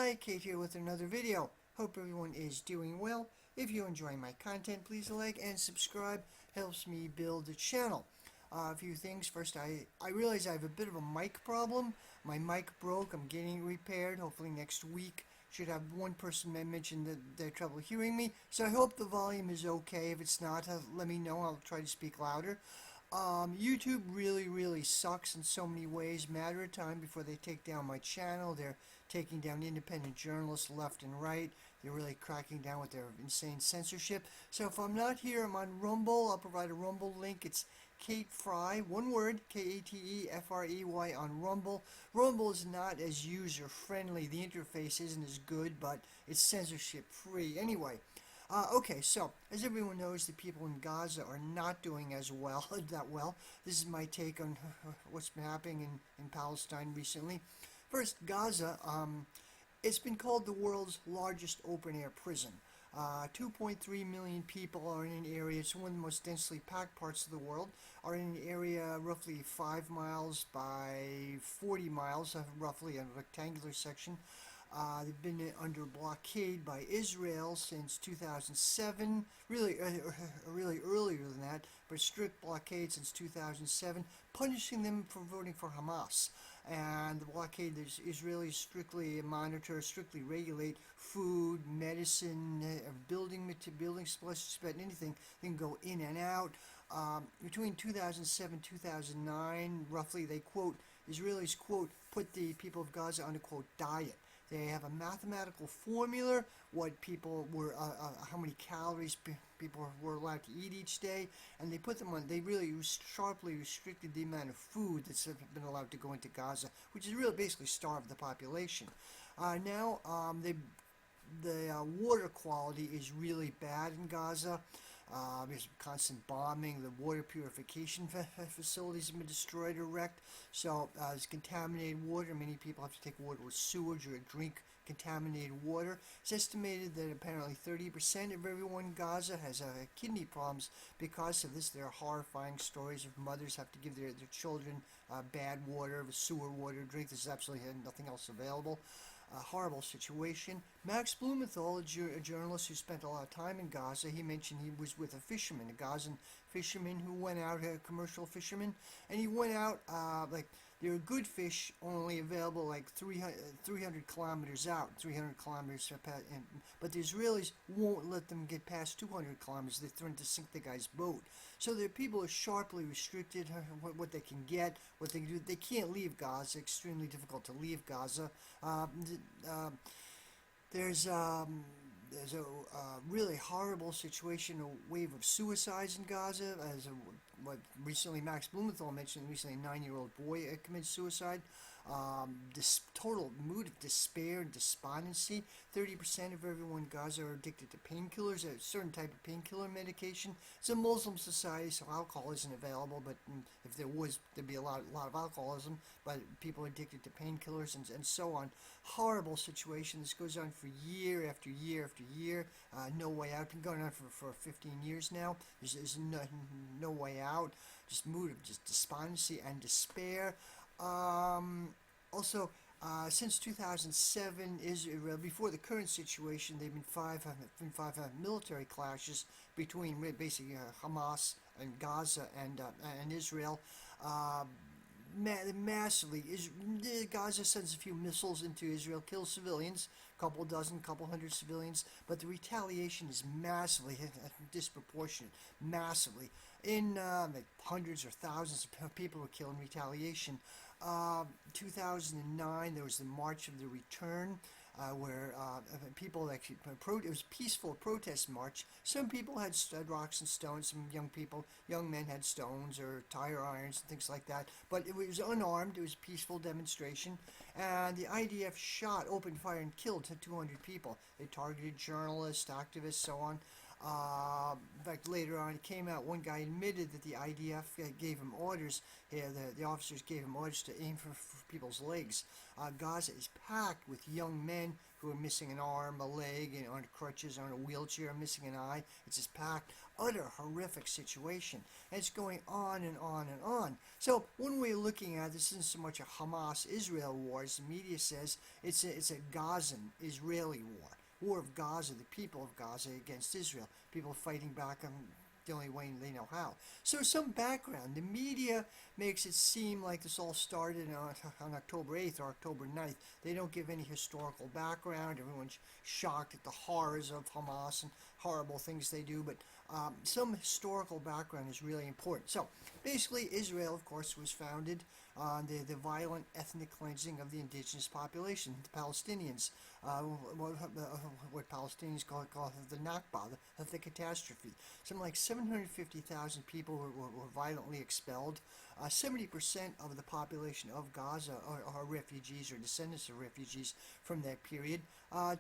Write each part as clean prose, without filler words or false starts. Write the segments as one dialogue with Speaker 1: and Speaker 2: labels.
Speaker 1: Hi, Kate here with another video. Hope everyone is doing well. If you enjoy my content, please like and subscribe. Helps me build the channel. A few things. First, I realize I have a bit of a mic problem. My mic broke. I'm getting it repaired. Hopefully next week. Should have one person mention that they're trouble hearing me. So I hope the volume is okay. If it's not, let me know. I'll try to speak louder. YouTube really sucks in so many ways. Matter of time before they take down my channel. They're taking down independent journalists left and right. They're really cracking down with their insane censorship. So if I'm not here, I'm on Rumble. I'll provide a Rumble link. It's Kate Fry, one word, Katefrey on Rumble. Rumble is not as user-friendly. The interface isn't as good, but it's censorship-free. Anyway. Okay, so as everyone knows, the people in Gaza are not doing as well, that well. This is my take on what's been happening in Palestine recently. First, Gaza, it's been called the world's largest open-air prison. 2.3 million people are in an area, it's one of the most densely packed parts of the world, are in an area roughly 5 miles by 40 miles, roughly a rectangular section. They've been under blockade by Israel since 2007, really earlier than that, but strict blockade since 2007, punishing them for voting for Hamas. And the blockade, the Israelis strictly monitor, strictly regulate food, medicine, building supplies, anything that can go in and out. Between 2007 and 2009, roughly, they quote, Israelis quote, put the people of Gaza on a quote diet. They have a mathematical formula, what people were, how many calories people were allowed to eat each day, and they put them on, they really sharply restricted the amount of food that's been allowed to go into Gaza, which is really basically starved the population. Now, the water quality is really bad in Gaza. There's constant bombing. The water purification facilities have been destroyed or wrecked. So there's contaminated water. Many people have to take water with sewage or drink contaminated water. It's estimated that apparently 30% of everyone in Gaza has kidney problems because of this. There are horrifying stories of mothers have to give their children bad water, sewer water to drink. There's absolutely nothing else available. A horrible situation. Max Blumenthal, a journalist who spent a lot of time in Gaza, he mentioned he was with a fisherman, a Gazan fisherman who went out, a commercial fisherman, and he went out, there are good fish only available like 300 kilometers out, 300 kilometers, but the Israelis won't let them get past 200 kilometers. They threaten to sink the guy's boat. So the people are sharply restricted, what they can get, what they can do. They can't leave Gaza, extremely difficult to leave Gaza. There's a really horrible situation, a wave of suicides in Gaza, what recently Max Blumenthal mentioned, recently a 9-year-old boy committed suicide. This total mood of despair and despondency. 30% of everyone in Gaza are addicted to painkillers, a certain type of painkiller medication. It's a Muslim society, so alcohol isn't available, but if there was, there'd be a lot of alcoholism, but people are addicted to painkillers and so on. Horrible situation. This goes on for year after year after year. No way out. It's been going on for 15 years now. There's no way out. Just mood of just despondency and despair. Also, since 2007, Israel, before the current situation, there have been five military clashes between basically Hamas and Gaza and Israel. Massively, Gaza sends a few missiles into Israel, kills civilians, couple hundred civilians, but the retaliation is massively disproportionate, massively. Hundreds or thousands of people were killed in retaliation. 2009, there was the March of the Return, where people actually, it was a peaceful protest march. Some people had rocks and stones, some young men had stones or tire irons and things like that, but it was unarmed, it was a peaceful demonstration, and the IDF opened fire and killed 200 people. They targeted journalists, activists, so on. In fact, later on, it came out, one guy admitted that the IDF gave him orders, the officers gave him orders to aim for people's legs. Gaza is packed with young men who are missing an arm, a leg, and on crutches, on a wheelchair, missing an eye. It's just packed. Utter horrific situation. And it's going on and on and on. So one way of looking at this isn't so much a Hamas-Israel war, as the media says, it's a Gazan-Israeli war. War of Gaza, the people of Gaza against Israel. People fighting back on the only way they know how. So some background. The media makes it seem like this all started on October 8th or October 9th. They don't give any historical background. Everyone's shocked at the horrors of Hamas and horrible things they do, but some historical background is really important. So basically, Israel, of course, was founded on the violent ethnic cleansing of the indigenous population, the Palestinians, what Palestinians call the Nakba, the catastrophe. Something like 750,000 people were violently expelled. 70% of the population of Gaza are refugees or descendants of refugees from that period.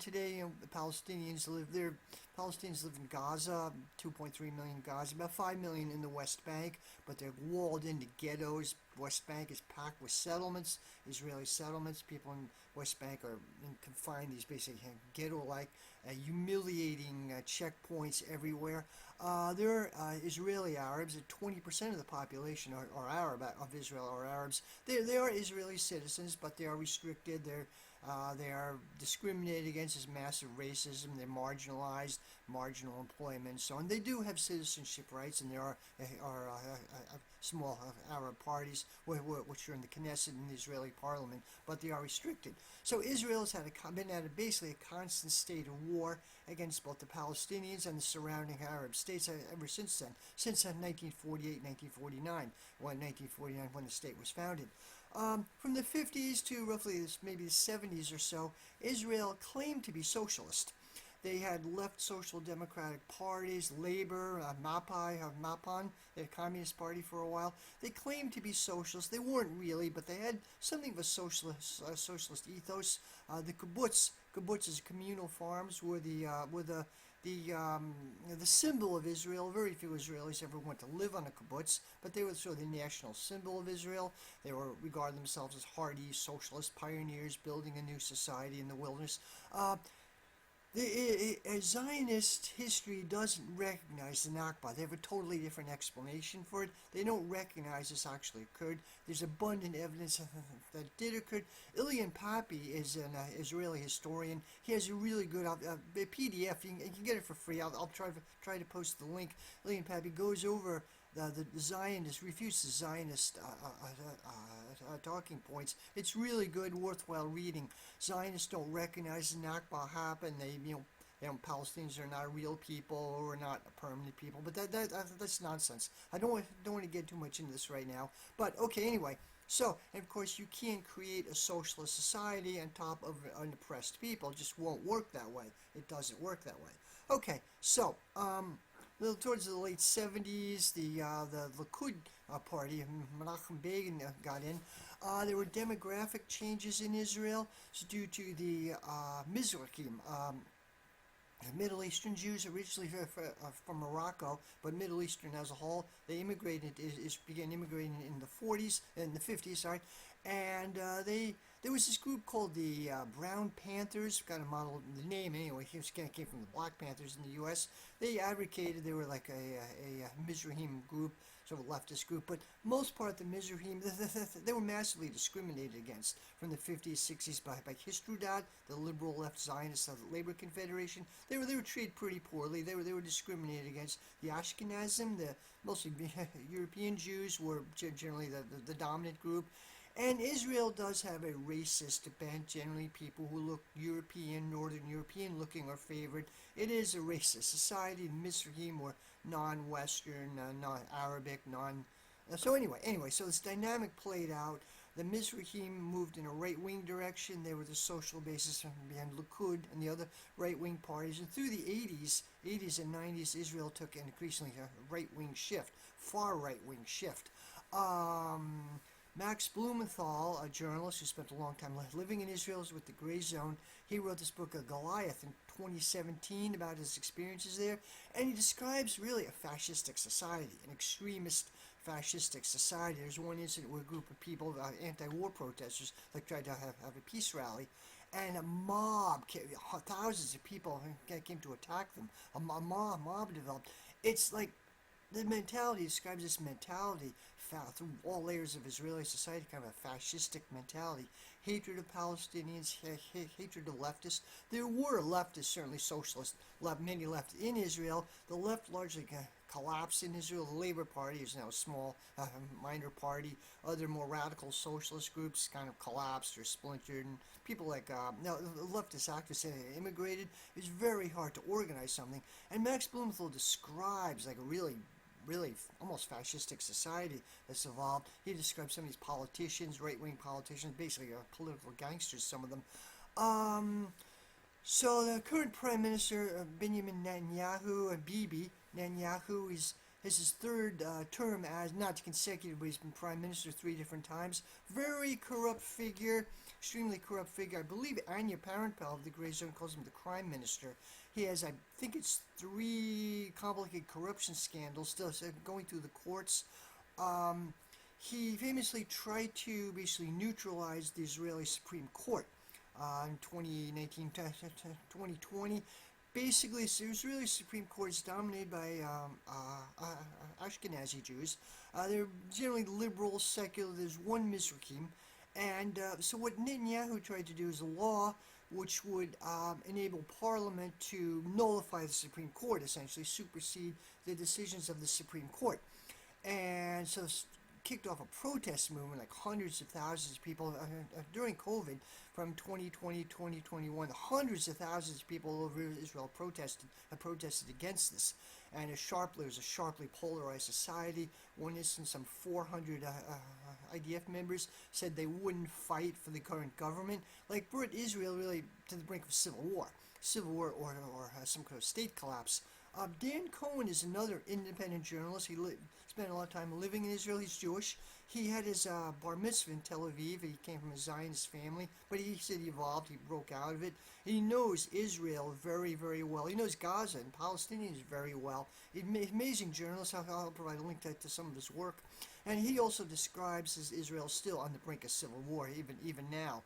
Speaker 1: Today, the Palestinians live there. Palestinians live in Gaza, 2.3 million in Gaza, about 5 million in the West Bank, but they're walled into ghettos. West Bank is packed with settlements, Israeli settlements. People in West Bank are confined, these basically ghetto-like, humiliating checkpoints everywhere. There are Israeli Arabs, 20% of the population are Arab, of Israel are Arabs. They are Israeli citizens, but they are restricted. They are discriminated against. As massive racism. They're marginalized, marginal employment, and so on. They do have citizenship rights, and there are small Arab parties which are in the Knesset and the Israeli parliament, but they are restricted. So Israel has been at basically a constant state of war against both the Palestinians and the surrounding Arab states ever since then, since 1948, 1949, when the state was founded. From the 50s to roughly maybe the 70s or so, Israel claimed to be socialist. They had left social democratic parties, Labor, Mapan, the Communist Party for a while. They claimed to be socialist. They weren't really, but they had something of a socialist ethos. The kibbutz is communal farms, were the symbol of Israel. Very few Israelis ever went to live on a kibbutz, but they were sort of the national symbol of Israel. They regarded themselves as hardy socialist pioneers building a new society in the wilderness. Zionist history doesn't recognize the Nakba. They have a totally different explanation for it. They don't recognize this actually occurred. There's abundant evidence that it did occur. Ilian Pappy is an Israeli historian. He has a really good PDF. You can get it for free. I'll try to post the link. Ilian Pappy goes over the Zionist, refutes the Zionist talking points. It's really good, worthwhile reading. Zionists don't recognize the Nakba happened. Palestinians are not real people or not permanent people, but that's nonsense. I don't want to get too much into this right now. But okay, anyway. So, and of course, you can't create a socialist society on top of an oppressed people. It just won't work that way. It doesn't work that way. Okay, so towards the late 70s, the Likud party, Menachem Begin got in. There were demographic changes in Israel due to the Mizrachim, Middle Eastern Jews, originally from Morocco, but Middle Eastern as a whole. They began immigrating in the 50s, and there was this group called the Brown Panthers, kind of modeled the name anyway. It came from the Black Panthers in the U.S. They advocated, they were like a Mizrahim group, sort of leftist group, but most part the Mizrahim, they were massively discriminated against from the 50s, 60s by Histrudat, the liberal left Zionists of the Labor Confederation. They were treated pretty poorly. They were discriminated against. The Ashkenazim, the mostly European Jews, were generally the dominant group. And Israel does have a racist bent. Generally, people who look European, Northern European looking are favored. It is a racist society. The Mizrahim were non-Western, non-Arabic, So anyway, so this dynamic played out. The Mizrahim moved in a right-wing direction. They were the social basis behind Likud and the other right-wing parties. And through the 80s and 90s, Israel took an increasingly right-wing shift, far right-wing shift. Max Blumenthal, a journalist who spent a long time living in Israel with the Gray Zone, he wrote this book, Goliath, in 2017 about his experiences there, and he describes really a fascistic society, an extremist fascistic society. There's one incident where a group of people, anti-war protesters, tried to have a peace rally, and a mob, thousands of people came to attack them. A mob developed. It's like the mentality describes this mentality through all layers of Israeli society, kind of a fascistic mentality, hatred of Palestinians, hatred of leftists. There were leftists, certainly socialists, many left in Israel. The left largely collapsed in Israel. The Labour Party is now a small, minor party. Other more radical socialist groups kind of collapsed or splintered, and people like now the leftist activists immigrated. It's very hard to organize something. And Max Blumenthal describes like a really almost fascistic society that's evolved. He describes some of these politicians, right-wing politicians, basically political gangsters, some of them. So the current Prime Minister, Benjamin Netanyahu, Bibi Netanyahu, has his third term as, not consecutive, but he's been Prime Minister 3 different times. Very corrupt figure, extremely corrupt figure. I believe Anya Parentpal of the Grey Zone calls him the Crime Minister. He has, I think it's 3 complicated corruption scandals still going through the courts. He famously tried to basically neutralize the Israeli Supreme Court in 2019, 2020. Basically, the Israeli Supreme Court is dominated by Ashkenazi Jews. They're generally liberal, secular. There's one Mizrahim. And so what Netanyahu tried to do is a law which would enable Parliament to nullify the Supreme Court, essentially supersede the decisions of the Supreme Court. And so kicked off a protest movement, like hundreds of thousands of people during COVID from 2020, 2021. Hundreds of thousands of people all over Israel protested against this. And it was a sharply polarized society. One instance, some 400 IDF members said they wouldn't fight for the current government, like brought Israel really to the brink of civil war or some kind of state collapse. Dan Cohen is another independent journalist. He spent a lot of time living in Israel. He's Jewish. He had his bar mitzvah in Tel Aviv. He came from a Zionist family, but he said he evolved. He broke out of it. He knows Israel very, very well. He knows Gaza and Palestinians very well. He's an amazing journalist. I'll provide a link to some of his work. And he also describes as Israel still on the brink of civil war, even now.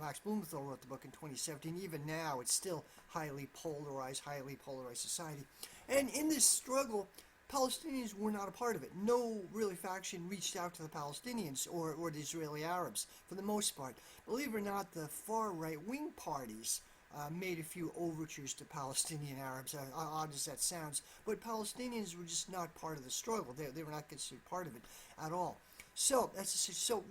Speaker 1: Max Blumenthal wrote the book in 2017. Even now, it's still highly polarized society. And in this struggle, Palestinians were not a part of it. No really faction reached out to the Palestinians or the Israeli Arabs, for the most part. Believe it or not, the far right-wing parties made a few overtures to Palestinian Arabs, odd as that sounds. But Palestinians were just not part of the struggle. They were not considered part of it at all. So,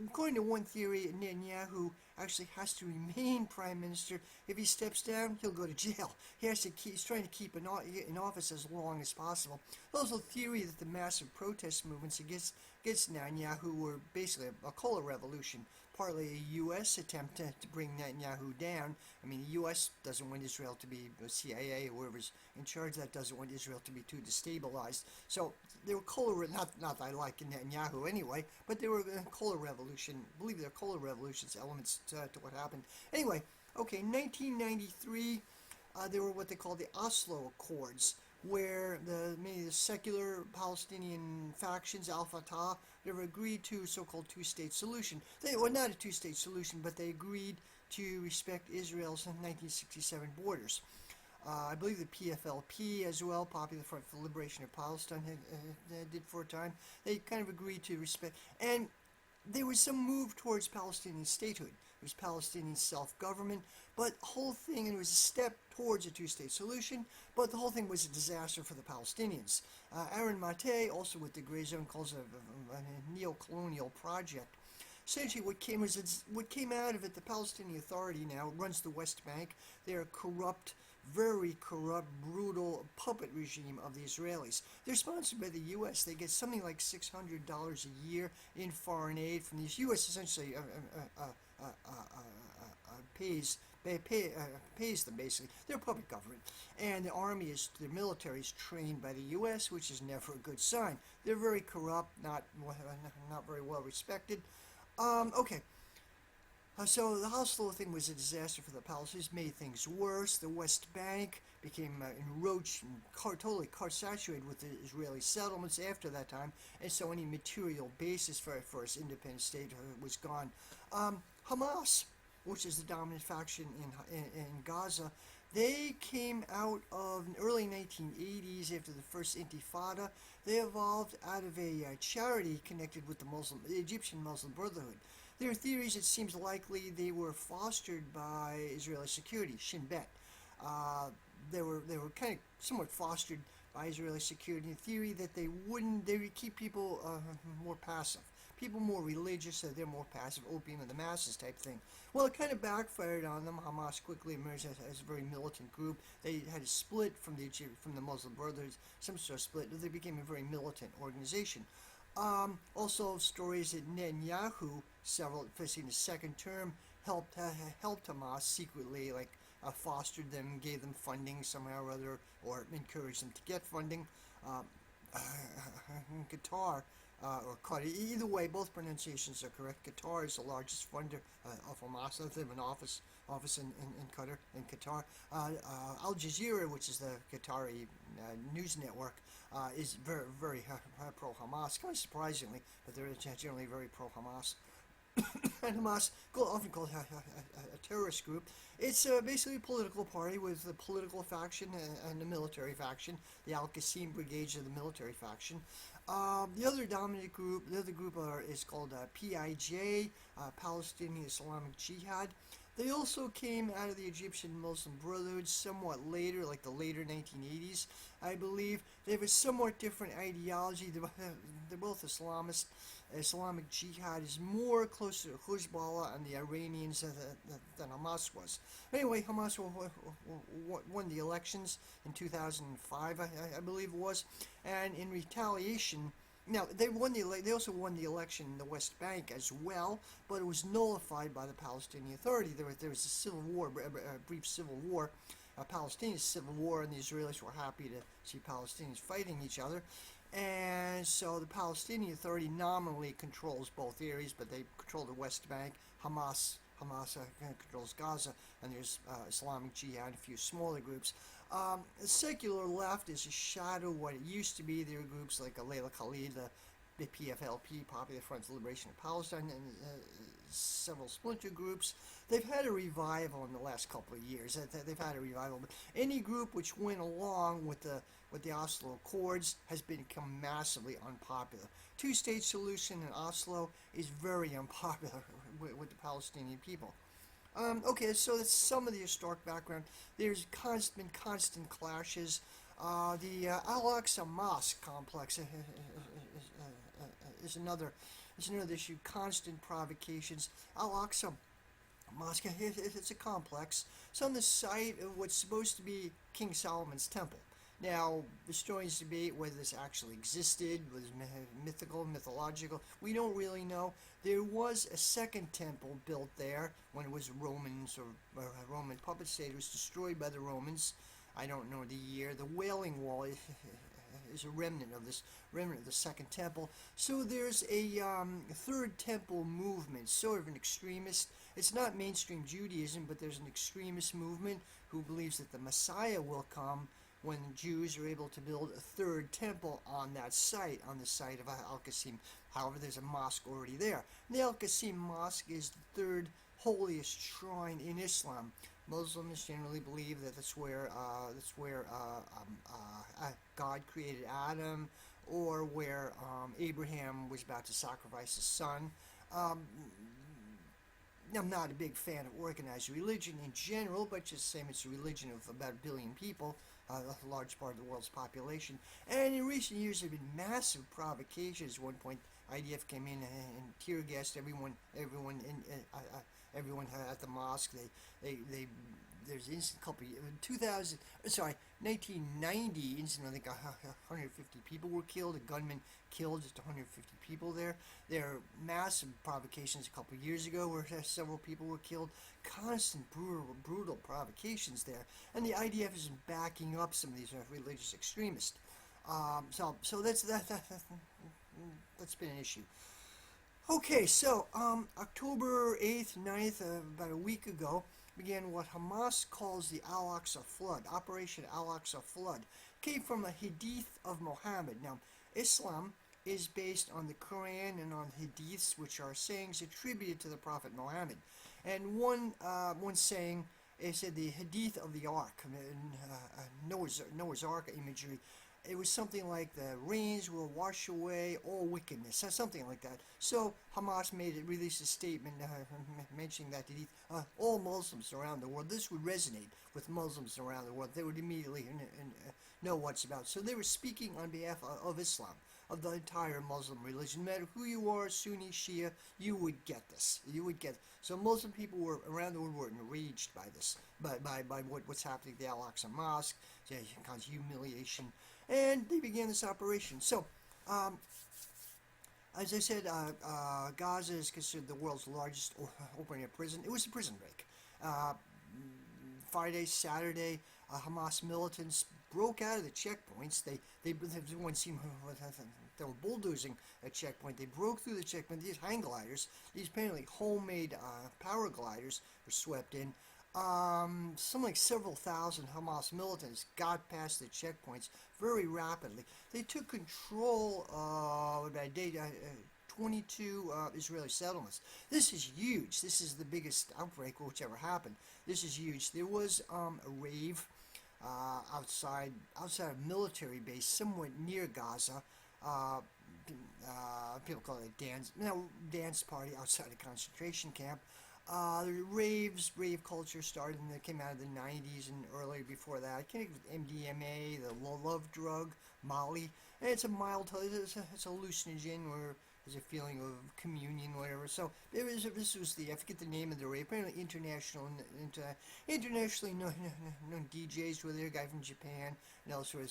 Speaker 1: according to one theory, Netanyahu actually has to remain prime minister. If he steps down, he'll go to jail. He's trying to keep in office as long as possible. There's also a theory that the massive protest movements against Netanyahu were basically a color revolution, partly a U.S. attempt to bring Netanyahu down. I mean, the U.S. doesn't want Israel to be, the CIA or whoever's in charge of that doesn't want Israel to be too destabilized. So they were not that I like Netanyahu anyway, but they were a color revolution. I believe they're color revolutions elements to what happened. Anyway, okay, 1993, there were what they call the Oslo Accords, where many of the secular Palestinian factions, Al-Fatah, never agreed to a so-called two-state solution. Not a two-state solution, but they agreed to respect Israel's 1967 borders. I believe the PFLP as well, Popular Front for the Liberation of Palestine, did for a time. They kind of agreed to respect, and there was some move towards Palestinian statehood. It was Palestinian self-government, but the whole thing, and it was a step towards a two-state solution, but the whole thing was a disaster for the Palestinians. Aaron Mate, also with the Grey Zone, calls it a neo-colonial project. Essentially, what came out of it, the Palestinian Authority now runs the West Bank. They're a corrupt, very corrupt, brutal puppet regime of the Israelis. They're sponsored by the U.S. They get something like $600 a year in foreign aid from the U.S. Essentially pays pays them basically. They're a public government, and their military is trained by the U.S., which is never a good sign. They're very corrupt, not very well respected. Okay. So the Oslo thing was a disaster for the Palestinians, made things worse. The West Bank became enroached and totally saturated with the Israeli settlements after that time, and so any material basis for its independent state was gone. Hamas, which is the dominant faction in Gaza, they came out of early 1980s after the first Intifada. They evolved out of a charity connected with the Egyptian Muslim Brotherhood. There are theories it seems likely they were fostered by Israeli security, Shin Bet. They were kind of somewhat fostered by Israeli security in theory that they would keep people more passive. People more religious, so they're more passive, opium of the masses type thing. Well, it kind of backfired on them. Hamas quickly emerged as a very militant group. They had a split from the Muslim Brotherhood, some sort of split. They became a very militant organization. Also, stories that Netanyahu, especially in his second term, helped Hamas secretly, like fostered them, gave them funding somehow or other, or encouraged them to get funding. Qatar, or Qatar, either way, both pronunciations are correct. Qatar is the largest funder of Hamas. They have an office in Qatar. Al Jazeera, which is the Qatari news network, is very pro-Hamas, kind of surprisingly, but they're generally very pro-Hamas. And Hamas, often called a terrorist group, it's basically a political party with a political faction and a military faction. The Al-Qassam brigades are the military faction. The other dominant group, is called PIJ, Palestinian Islamic Jihad. They also came out of the Egyptian Muslim Brotherhood somewhat later, like the later 1980s, I believe. They have a somewhat different ideology. They're both Islamist. Islamic Jihad is more closer to Hezbollah and the Iranians than Hamas was. Anyway, Hamas won the elections in 2005, I believe it was, and in retaliation. Now, they also won the election in the West Bank as well, but it was nullified by the Palestinian Authority. There was a civil war, a brief civil war, a Palestinian civil war, and the Israelis were happy to see Palestinians fighting each other. And so the Palestinian Authority nominally controls both areas, but they control the West Bank. Hamas controls Gaza, and there's Islamic Jihad and a few smaller groups. The secular left is a shadow of what it used to be. There are groups like Layla Khalid, the PFLP, Popular Front for Liberation of Palestine, and several splinter groups. They've had a revival in the last couple of years. They've had a revival, but any group which went along with the Oslo Accords has become massively unpopular. Two-state solution in Oslo is very unpopular with the Palestinian people. Okay, so that's some of the historic background. There's been constant clashes. The Al-Aqsa Mosque complex is another issue. Constant provocations. Al-Aqsa Mosque, it's a complex. It's on the site of what's supposed to be King Solomon's temple. Now, historians debate whether this actually existed, was mythological. We don't really know. There was a second temple built there when it was Romans or a Roman puppet state. It was destroyed by the Romans. I don't know the year. The Wailing Wall is a remnant of the second temple. So there's a third temple movement, sort of an extremist. It's not mainstream Judaism, but there's an extremist movement who believes that the Messiah will come when Jews are able to build a third temple on the site of Al-Qassam. However, there's a mosque already there. The Al-Qassam Mosque is the third holiest shrine in Islam. Muslims generally believe that that's where God created Adam, or where Abraham was about to sacrifice his son. I'm not a big fan of organized religion in general, but just saying it's a religion of about 1 billion people, a large part of the world's population. And in recent years, there have been massive provocations. At one point, IDF came in and tear gassed everyone at the mosque. They there's instant couple in 2000, sorry, 1990 incident. I think 150 people were killed. A gunman killed just 150 people there. There are massive provocations a couple of years ago where several people were killed. Constant brutal provocations there, and the IDF is backing up some of these religious extremists. So that's been an issue. Okay, so October 8th, 9th, about a week ago, began what Hamas calls the Al-Aqsa Flood. Operation Al-Aqsa Flood came from a hadith of Muhammad. Now, Islam is based on the Quran and on hadiths, which are sayings attributed to the Prophet Muhammad. And one saying, it said the hadith of the Ark, Noah's Ark imagery. It was something like the rains will wash away all wickedness, something like that. So Hamas released a statement mentioning that all Muslims around the world, this would resonate with Muslims around the world. They would immediately know what's about. So they were speaking on behalf of Islam, of the entire Muslim religion. No matter who you are, Sunni, Shia, you would get this. You would get it. So Muslim people were around the world were enraged by this, by what's happening at the Al-Aqsa Mosque, the kind of humiliation. And they began this operation. So, as I said, Gaza is considered the world's largest open-air prison. It was a prison break. Friday, Saturday, Hamas militants broke out of the checkpoints. Everyone seemed they were bulldozing a checkpoint. They broke through the checkpoint. These hang gliders, these apparently homemade power gliders, were swept in. Something like several thousand Hamas militants got past the checkpoints very rapidly. They took control of about 22 Israeli settlements. This is huge. This is the biggest outbreak which ever happened. This is huge. There was a rave outside a military base somewhat near Gaza. People call it a dance party outside a concentration camp. The rave culture started and it came out of the 90s and earlier before that. I connected with MDMA, the love drug, Molly. And it's a mild, it's a hallucinogen where there's a feeling of communion, whatever. So this was I forget the name of the rave. Apparently internationally known DJs were there. A guy from Japan and elsewhere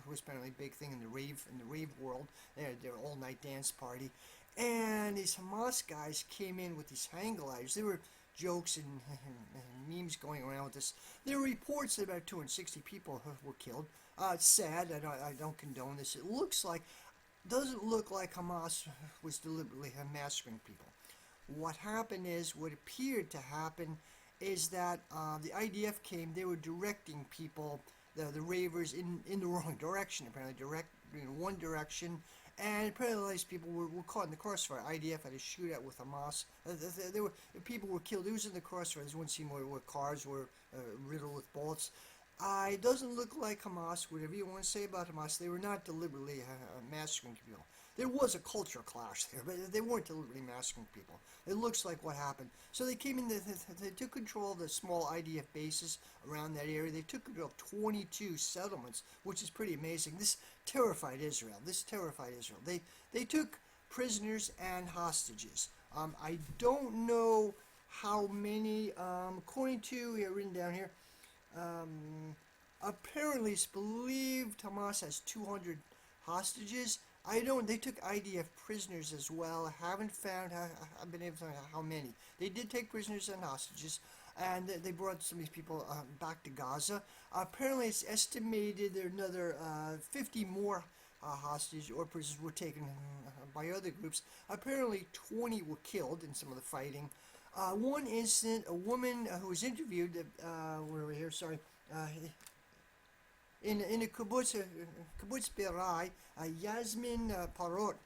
Speaker 1: was apparently a big thing in the rave world. They're all-night dance party. And these Hamas guys came in with these hang gliders. There were jokes and memes going around with this. There were reports that about 260 people were killed. It's sad. I don't condone this. It doesn't look like Hamas was deliberately massacring people. What appeared to happen is that the IDF came. They were directing people, the ravers, in the wrong direction. Apparently, in one direction. And apparently these people were caught in the crossfire. IDF had a shootout with Hamas. People were killed. It was in the crossfire. There's one scene where cars were riddled with bullets. It doesn't look like Hamas, whatever you want to say about Hamas, they were not deliberately massacring people. There was a culture clash there, but they weren't deliberately massacring people. It looks like what happened. So they came in, they took control of the small IDF bases around that area. They took control of 22 settlements, which is pretty amazing. This terrified Israel. They took prisoners and hostages. I don't know how many, according to, written down here, apparently it's believed Hamas has 200 hostages. They took IDF prisoners as well. I haven't found, I've been able to find how many. They did take prisoners and hostages, and they brought some of these people back to Gaza. Apparently it's estimated there are another 50 more hostages or prisoners were taken by other groups. Apparently 20 were killed in some of the fighting. One incident, a woman who was interviewed, where are we here, sorry, in a kibbutz Berai, Yasmin Parot,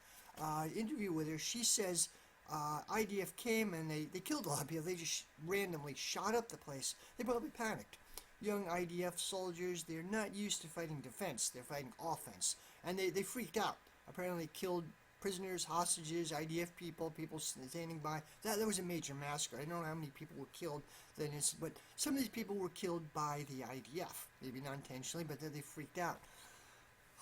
Speaker 1: interview with her, she says IDF came and they killed a lot of people. They just randomly shot up the place. They probably panicked. Young IDF soldiers, they're not used to fighting defense. They're fighting offense. And they freaked out. Apparently killed prisoners, hostages, IDF people standing by. That was a major massacre. I don't know how many people were killed, but some of these people were killed by the IDF. Maybe not intentionally, but then they freaked out.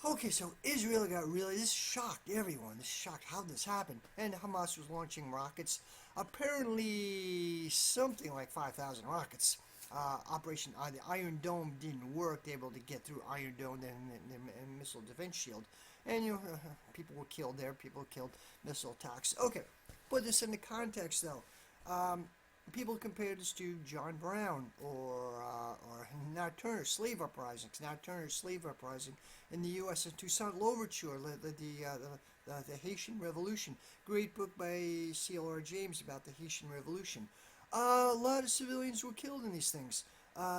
Speaker 1: Okay, so Israel this shocked everyone. This shocked how this happened. And Hamas was launching rockets. Apparently something like 5,000 rockets. Operation the Iron Dome didn't work. They were able to get through Iron Dome and missile defense shield, and people were killed there. People were killed missile attacks. Okay, put this into context though. People compare this to John Brown or Nat Turner's slave uprisings. Nat Turner's slave uprising in the U.S. and Toussaint Louverture led the Haitian Revolution. Great book by C.L.R. James about the Haitian Revolution. A lot of civilians were killed in these things.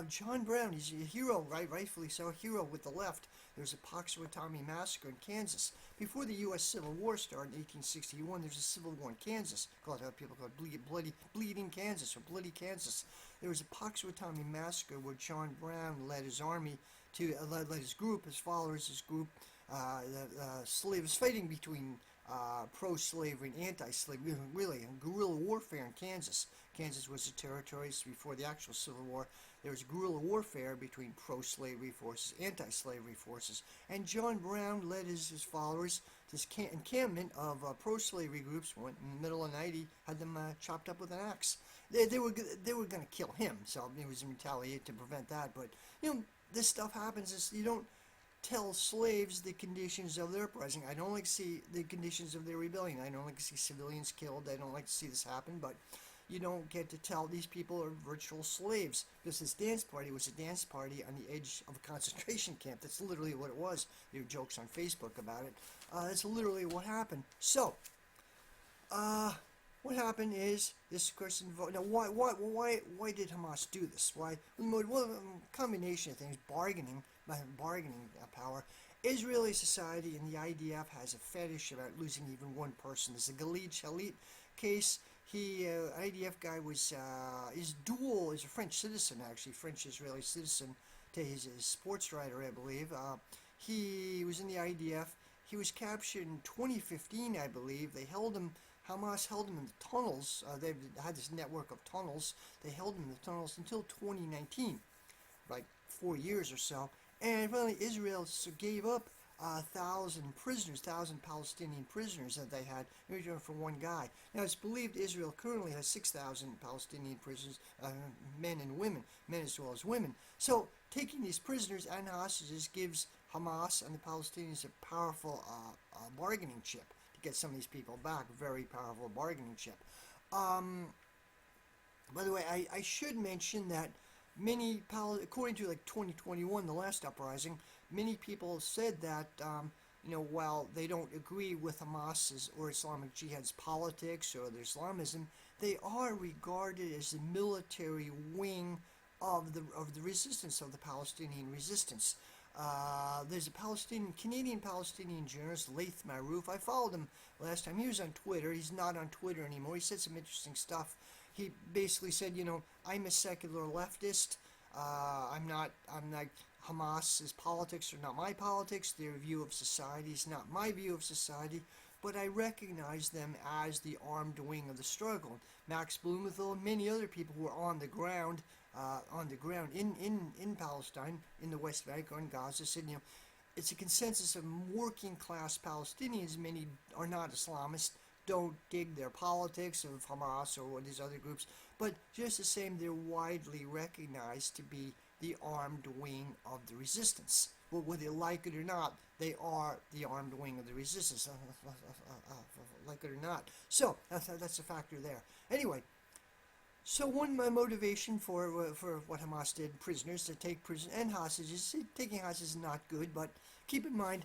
Speaker 1: John Brown, he's a hero, rightfully so, a hero with the left. There was a Poxawatami massacre in Kansas. Before the U.S. Civil War started in 1861, there was a civil war in Kansas, people call it Bleeding Kansas, or Bloody Kansas. There was a Poxawatami massacre where John Brown led his army led his group, his followers, his group, slaves fighting between pro-slavery and anti-slavery, really, guerrilla warfare in Kansas. Kansas was the territories before the actual Civil War. There was guerrilla warfare between pro-slavery forces, anti-slavery forces, and John Brown led his followers. This encampment of pro-slavery groups went in the middle of the night. He had them chopped up with an axe. They were going to kill him, so it was in retaliation to prevent that. But this stuff happens. You don't tell slaves the conditions of their uprising. I don't like to see the conditions of their rebellion. I don't like to see civilians killed. I don't like to see this happen, but you don't get to tell these people are virtual slaves. Because this dance party was a dance party on the edge of a concentration camp. That's literally what it was. There were jokes on Facebook about it. That's literally what happened. So, what happened is this person voted. Now, why did Hamas do this? Why? Well, a combination of things. Bargaining power. Israeli society and the IDF has a fetish about losing even one person. There's the Ghalid Shalit case. IDF guy is a French citizen, actually, French-Israeli citizen. He's a sports writer, I believe. He was in the IDF. He was captured in 2015, I believe. Hamas held him in the tunnels. They had this network of tunnels. They held him in the tunnels until 2019, like 4 years or so. And finally, Israel gave up 1,000 Palestinian prisoners that they had in return for one guy. Now, it's believed Israel currently has 6,000 Palestinian prisoners, men and women, men as well as women. So, taking these prisoners and hostages gives Hamas and the Palestinians a powerful bargaining chip to get some of these people back. Very powerful bargaining chip. By the way, I should mention that according to like 2021, the last uprising, many people said that, while they don't agree with Hamas's or Islamic Jihad's politics or their Islamism, they are regarded as the military wing of the resistance, of the Palestinian resistance. There's a Canadian Palestinian journalist, Laith Marouf. I followed him last time. He was on Twitter. He's not on Twitter anymore. He said some interesting stuff. He basically said, I'm a secular leftist. I'm not Hamas's politics are not my politics. Their view of society is not my view of society. But I recognize them as the armed wing of the struggle. Max Blumenthal and many other people who are on the ground in Palestine, in the West Bank, or in Gaza, said, it's a consensus of working class Palestinians. Many are not Islamists, don't dig their politics of Hamas or these other groups, but just the same, they're widely recognized to be the armed wing of the resistance. Well, whether they like it or not, they are the armed wing of the resistance, like it or not. So, that's a factor there. Anyway, so one motivation for what Hamas did, prisoners, to take prisoners and hostages. Taking hostages is not good, but keep in mind,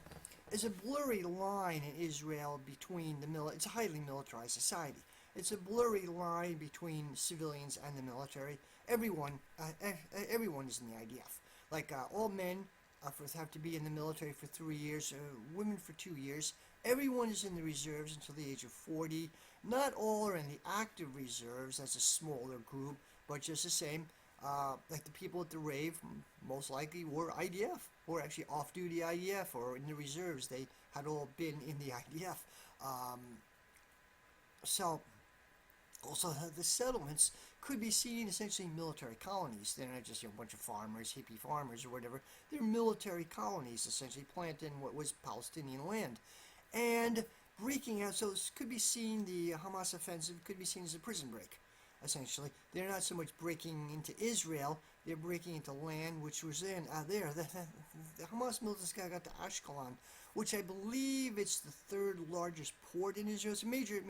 Speaker 1: there's a blurry line in Israel between it's a highly militarized society. It's a blurry line between civilians and the military. Everyone is in the IDF. Like all men have to be in the military for 3 years, women for 2 years. Everyone is in the reserves until the age of 40. Not all are in the active reserves. That's a smaller group, but just the same. Like the people at the rave, most likely were IDF, or actually off-duty IDF, or in the reserves. They had all been in the IDF. So, also the settlements could be seen essentially military colonies. They're not just a bunch of farmers, hippie farmers or whatever. They're military colonies, essentially planted in what was Palestinian land. And breaking out, so this could be seen, the Hamas offensive could be seen as a prison break. Essentially, they're not so much breaking into Israel, they're breaking into land which was in there. The Hamas militants got to Ashkelon, which I believe it's the third largest port in Israel. It's a major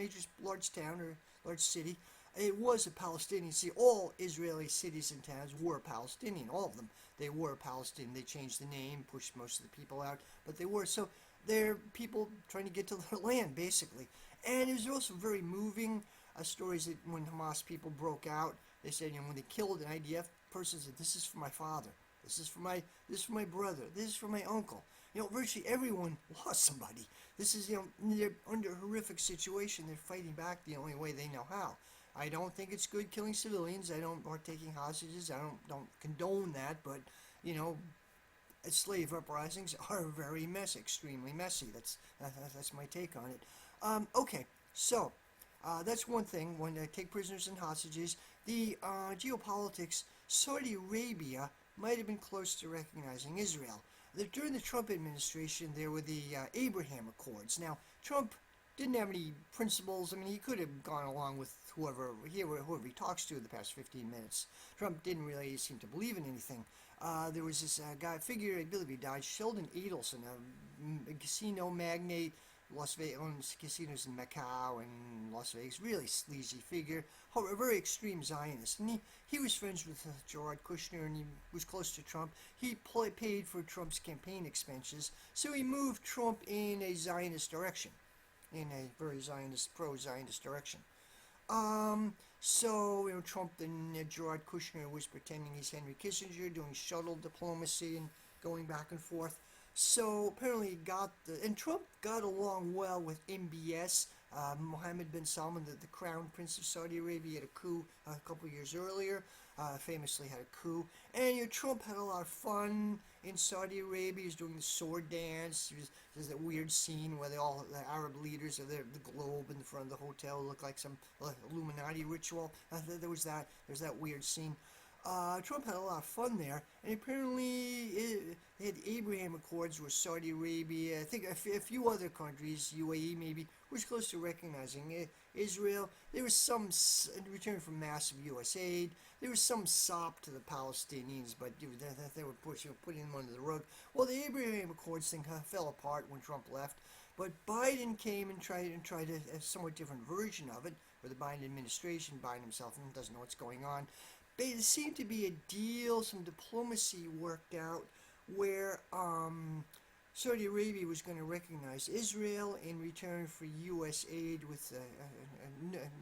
Speaker 1: large town or large city. It was a Palestinian city. All Israeli cities and towns were Palestinian. All of them. They were Palestinian. They changed the name, pushed most of the people out, but they were. So they're people trying to get to their land, basically. And it was also very moving stories that when Hamas people broke out, they said, when they killed an IDF person, said, "This is for my father. This is for my brother. This is for my uncle." Virtually everyone lost somebody. This is, they're under a horrific situation. They're fighting back the only way they know how. I don't think it's good killing civilians. Or taking hostages. I don't condone that, but, slave uprisings are very messy, extremely messy. That's my take on it. Okay, so that's one thing. When they take prisoners and hostages, the geopolitics, Saudi Arabia might have been close to recognizing Israel. During the Trump administration, there were the Abraham Accords. Now, Trump didn't have any principles. I mean, he could have gone along with whoever he talks to in the past 15 minutes. Trump didn't really seem to believe in anything. There was this figure, I believe he died, Sheldon Adelson, a casino magnate, Las Vegas, owns casinos in Macau and Las Vegas, really sleazy figure, a very extreme Zionist. And he was friends with Jared Kushner, and he was close to Trump. He paid for Trump's campaign expenses, so he moved Trump in a Zionist direction, in a very pro-Zionist direction. So, Trump and Jared Kushner was pretending he's Henry Kissinger, doing shuttle diplomacy and going back and forth. So apparently and Trump got along well with MBS, Mohammed bin Salman, the crown prince of Saudi Arabia, had a coup a couple years earlier, famously had a coup. And Trump had a lot of fun in Saudi Arabia. He was doing the sword dance. There's that weird scene where the Arab leaders are there, the globe in the front of the hotel looked like some Illuminati ritual. There was that weird scene. Trump had a lot of fun there, and apparently they had the Abraham Accords where Saudi Arabia, I think a few other countries, UAE maybe, was close to recognizing Israel. There was some, in return for massive U.S. aid, there was some sop to the Palestinians, but they were putting them under the rug. Well, the Abraham Accords thing fell apart when Trump left, but Biden came and tried a somewhat different version of it, where the Biden administration, Biden himself doesn't know what's going on. There seemed to be a deal, some diplomacy worked out, where Saudi Arabia was going to recognize Israel in return for U.S. aid with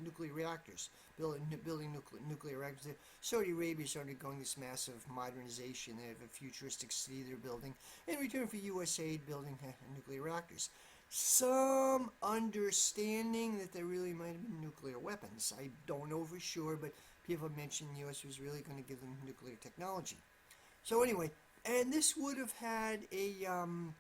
Speaker 1: nuclear reactors, building nuclear reactors. Saudi Arabia is undergoing this massive modernization. They have a futuristic city they're building in return for U.S. aid building nuclear reactors. Some understanding that there really might have been nuclear weapons. I don't know for sure, but people have mentioned the U.S. was really going to give them nuclear technology. So anyway, and this would have had an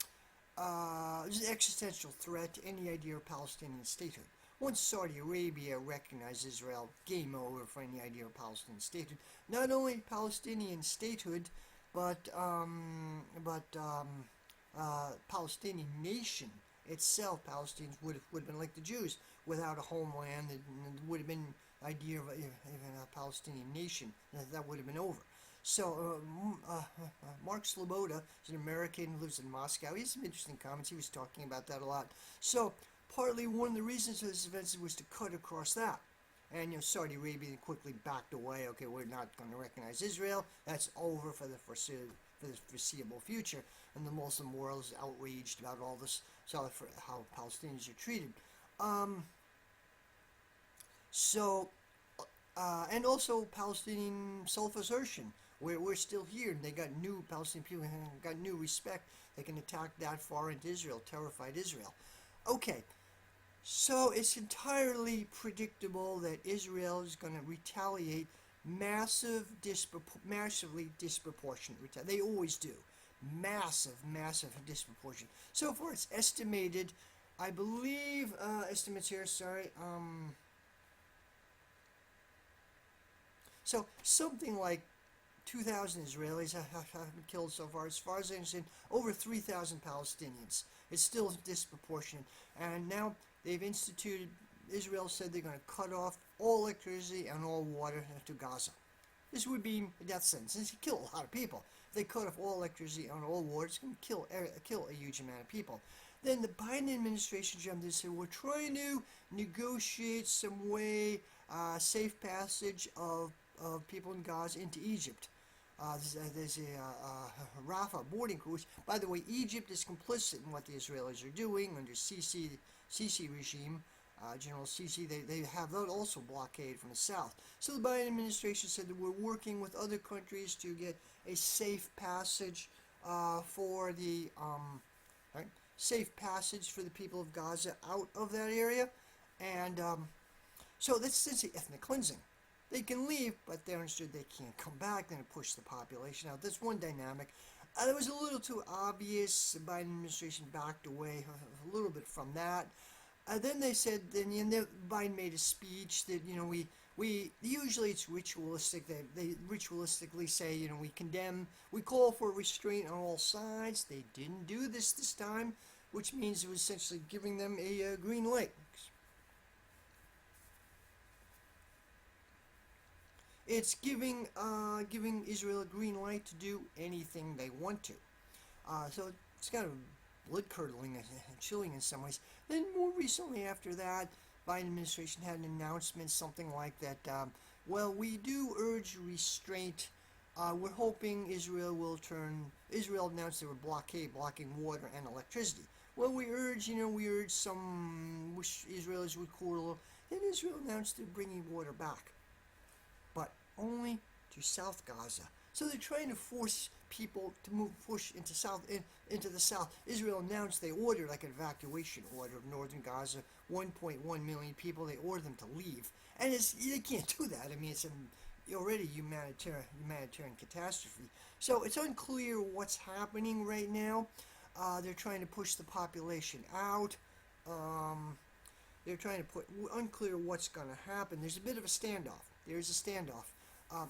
Speaker 1: existential threat to any idea of Palestinian statehood. Once Saudi Arabia recognized Israel, game over for any idea of Palestinian statehood. Not only Palestinian statehood, but Palestinian nation itself. Palestinians would have been like the Jews, without a homeland. It would have been idea of even a Palestinian nation. That would have been over. So Mark Sloboda is an American who lives in Moscow. He has some interesting comments. He was talking about that a lot. So partly one of the reasons for this event was to cut across that. And Saudi Arabia quickly backed away. Okay, we're not going to recognize Israel. That's over for the foreseeable future. And the Muslim world is outraged about all this, so how Palestinians are treated. And also Palestinian self-assertion. We're still here, and they got new Palestinian people got new respect. They can attack that far into Israel, terrified Israel. Okay, so it's entirely predictable that Israel is going to retaliate massively disproportionate. They always do. Massive disproportionate. So far, it's estimated, I believe, estimates here, sorry, so something like 2,000 Israelis have been killed so far. As far as I understand, over 3,000 Palestinians. It's still disproportionate. And now they've instituted, Israel said they're going to cut off all electricity and all water to Gaza. This would be a death sentence. It could kill a lot of people. If they cut off all electricity on all wards, it's going to kill a huge amount of people. Then the Biden administration jumped in and said, we're trying to negotiate some way, safe passage of people in Gaza into Egypt. There's a Rafah boarding crew. Which, by the way, Egypt is complicit in what the Israelis are doing under Sisi regime. General Sisi, they have that also blockade from the south. So the Biden administration said that we're working with other countries to get a safe passage for the right, safe passage for the people of Gaza out of that area, and so that's essentially ethnic cleansing. They can leave, but they're understood they can't come back. Then push the population out. That's one dynamic. That was a little too obvious. The Biden administration backed away a little bit from that. Then they said, Biden made a speech that, we usually it's ritualistic. They ritualistically say, we call for restraint on all sides. They didn't do this time, which means it was essentially giving them a green light. It's giving Israel a green light to do anything they want to. So it's kind of blood-curdling and chilling in some ways. Then more recently after that, Biden administration had an announcement, something like that, we do urge restraint. We're hoping Israel announced they were blocking water and electricity. Well, we urge wish Israelis would cool a little. Then Israel announced they're bringing water back, but only to South Gaza. So they're trying to force people to push into the south. Israel announced they ordered like an evacuation order of northern Gaza, 1.1 million people. They ordered them to leave, and they can't do that. I mean, it's already humanitarian catastrophe. So it's unclear what's happening right now. They're trying to push the population out. They're trying to unclear what's going to happen. There's a bit of a standoff. There's a standoff.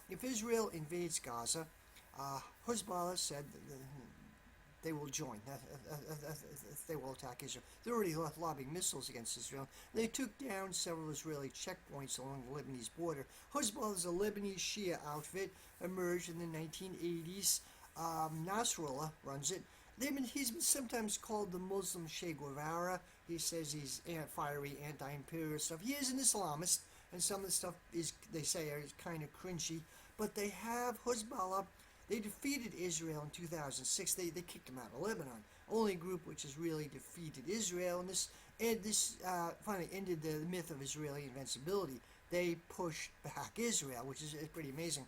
Speaker 1: If Israel invades Gaza, Hezbollah said that they will join. They will attack Israel. They're already lobbing missiles against Israel. They took down several Israeli checkpoints along the Lebanese border. Hezbollah is a Lebanese Shia outfit, emerged in the 1980s. Nasrallah runs it. He's been sometimes called the Muslim Che Guevara. He says he's fiery, anti-imperialist stuff. He is an Islamist, and some of the stuff they say is kind of cringy. But they have Hezbollah. They defeated Israel in 2006. They kicked them out of Lebanon. Only group which has really defeated Israel. And this finally ended the myth of Israeli invincibility. They pushed back Israel, which is pretty amazing.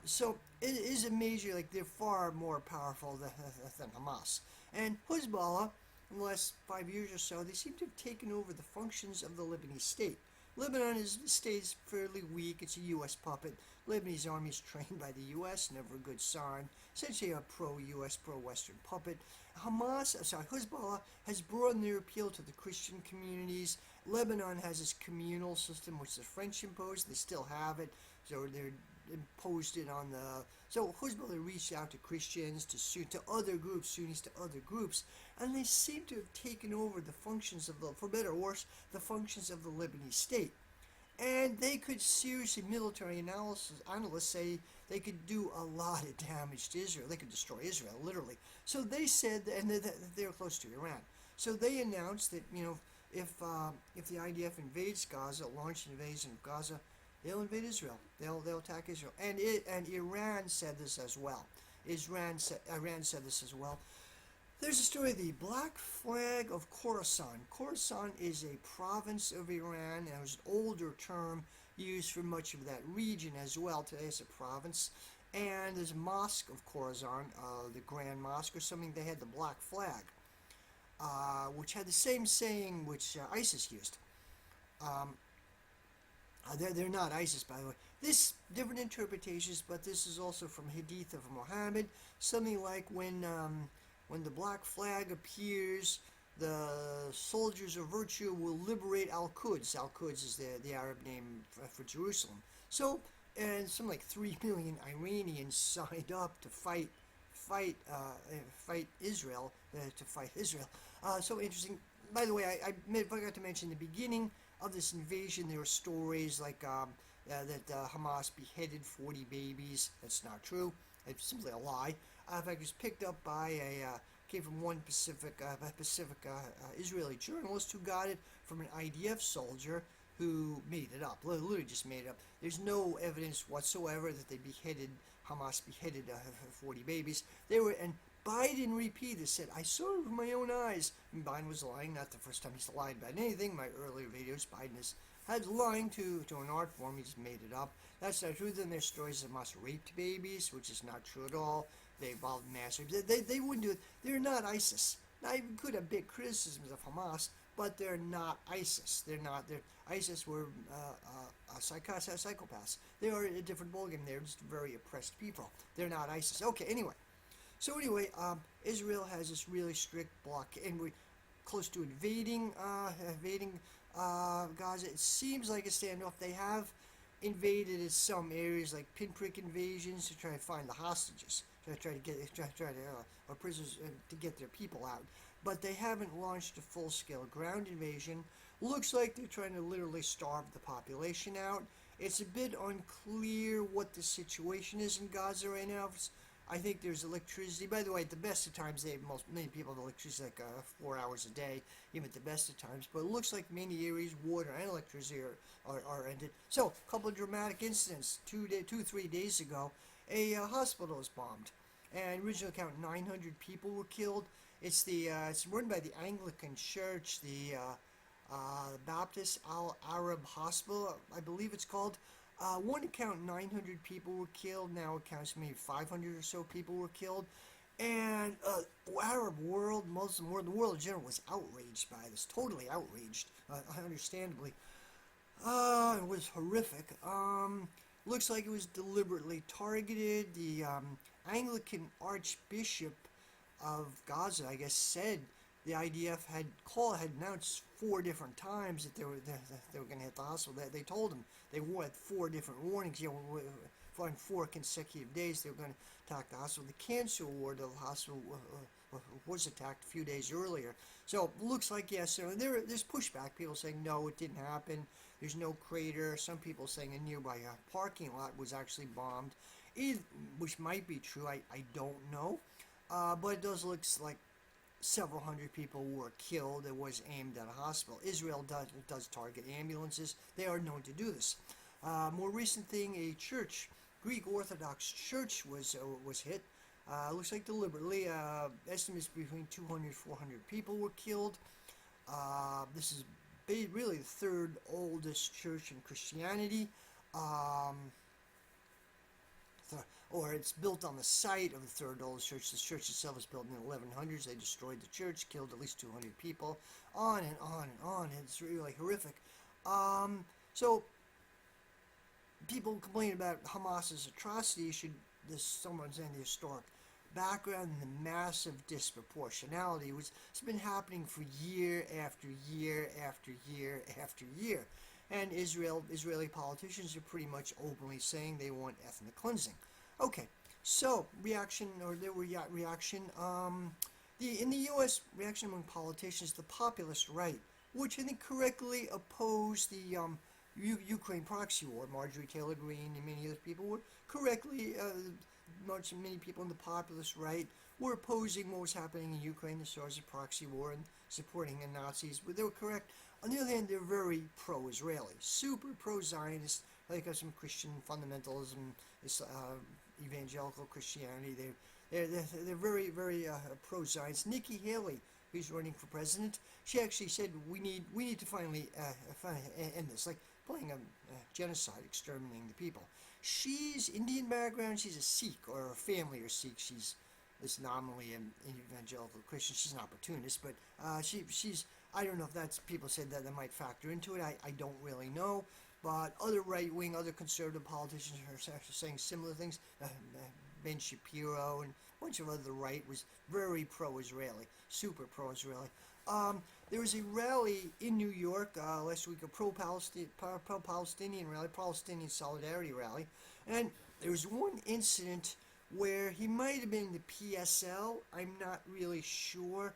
Speaker 1: So it is a major, they're far more powerful than Hamas. And Hezbollah, in the last 5 years or so, they seem to have taken over the functions of the Lebanese state. Lebanon stays fairly weak. It's a U.S. puppet. Lebanese army is trained by the U.S., never a good sign. Essentially a pro-U.S., pro-Western puppet. Hezbollah has broadened their appeal to the Christian communities. Lebanon has this communal system, which the French imposed. They still have it. So they're imposed it on the... So Hezbollah reached out to Christians, to other groups, Sunnis to other groups, and they seem to have taken over the functions of for better or worse, the functions of the Lebanese state. And they could seriously, military analysts say they could do a lot of damage to Israel. They could destroy Israel, literally. So they said, and they're close to Iran. So they announced that, if the IDF invades Gaza, launch an invasion of Gaza, they'll invade Israel. They'll attack Israel. And Iran said this as well. Iran said this as well. There's a story of the Black Flag of Khorasan. Khorasan is a province of Iran, and it was an older term used for much of that region as well. Today it's a province. And there's a mosque of Khorasan, the Grand Mosque or something. They had the Black Flag, which had the same saying which ISIS used. They're not ISIS, by the way. This, different interpretations, but this is also from Hadith of Muhammad. Something like when the black flag appears, the soldiers of virtue will liberate Al-Quds. Al-Quds is the Arab name for Jerusalem. So, and some 3 million Iranians signed up to fight Israel, so interesting. By the way, I forgot to mention in the beginning of this invasion, there were stories like that Hamas beheaded 40 babies. That's not true. It's simply a lie. In fact, it was picked up by came from one Pacific Israeli journalist who got it from an IDF soldier who made it up. Literally just made it up. There's no evidence whatsoever that Hamas beheaded 40 babies. And Biden repeated, said, "I saw it with my own eyes." And Biden was lying. Not the first time he's lied about anything. In my earlier videos, Biden had lying to an art form. He just made it up. That's not true. Then there's stories of Hamas raped babies, which is not true at all. They involved mass rape. They wouldn't do it. They're not ISIS. Now, you could have big criticisms of Hamas, but they're not ISIS. ISIS were psychopaths. They are a different ballgame. They're just very oppressed people. They're not ISIS. Okay, anyway. So anyway, Israel has this really strict block, and we're close to invading Gaza. It seems like a standoff. They have invaded in some areas, like pinprick invasions, to try to find the hostages, or prisoners to get their people out. But they haven't launched a full-scale ground invasion. Looks like they're trying to literally starve the population out. It's a bit unclear what the situation is in Gaza right now. I think there's electricity. By the way, at the best of times, many people have electricity like 4 hours a day, even at the best of times. But it looks like many areas, water and electricity are ended. So, a couple of dramatic incidents. 3 days ago, a hospital was bombed, and original count 900 people were killed. It's run by the Anglican Church, the Baptist Al Arab Hospital, I believe it's called. One account, 900 people were killed. Now it counts maybe 500 or so people were killed. And the Arab world, Muslim world, the world in general was outraged by this. Totally outraged, understandably. It was horrific. Looks like it was deliberately targeted. The Anglican Archbishop of Gaza, I guess, said the IDF had announced 4 different times that they were going to hit the hospital. They told them they had 4 different warnings. On 4 consecutive days they were going to attack the hospital. The cancer ward of the hospital was attacked a few days earlier. So it looks like yes. So there's pushback. People saying no, it didn't happen. There's no crater. Some people saying a nearby parking lot was actually bombed, which might be true. I don't know, but it does look like several hundred people were killed. It was aimed at a hospital. Israel does target ambulances. They are known to do this. More recent thing, a church, Greek Orthodox church, was hit. Looks like deliberately. Estimates between 200 and 400 people were killed. This is really the 3rd oldest church in Christianity. Or it's built on the site of the 3rd oldest church. The church itself was built in the 1100s. They destroyed the church, killed at least 200 people, on and on and on. It's really horrific. So people complain about Hamas's atrocities. Someone's in the historic background and the massive disproportionality, which has been happening for year after year after year after year. And Israeli politicians are pretty much openly saying they want ethnic cleansing. Okay, so reaction. In the U.S., reaction among politicians, the populist right, which I think correctly opposed the Ukraine proxy war. Marjorie Taylor Greene and many other people were correctly, many people in the populist right were opposing what was happening in Ukraine as far as the proxy war and supporting the Nazis. But they were correct. On the other hand, they're very pro-Israeli, super pro-Zionist. Like some Christian fundamentalism, evangelical Christianity. They're very, very pro-Zionist. Nikki Haley, who's running for president, she actually said we need to finally end this, like playing a genocide, exterminating the people. She's Indian background. She's a Sikh, or her family are Sikh. She's nominally an evangelical Christian. She's an opportunist, but she's. I don't know if that's, people said that might factor into it. I don't really know. But other right-wing, other conservative politicians are saying similar things. Ben Shapiro and a bunch of other right was very pro-Israeli, super pro-Israeli. There was a rally in New York last week, a pro-Palestinian rally, Palestinian solidarity rally, and there was one incident where he might have been in the PSL. I'm not really sure,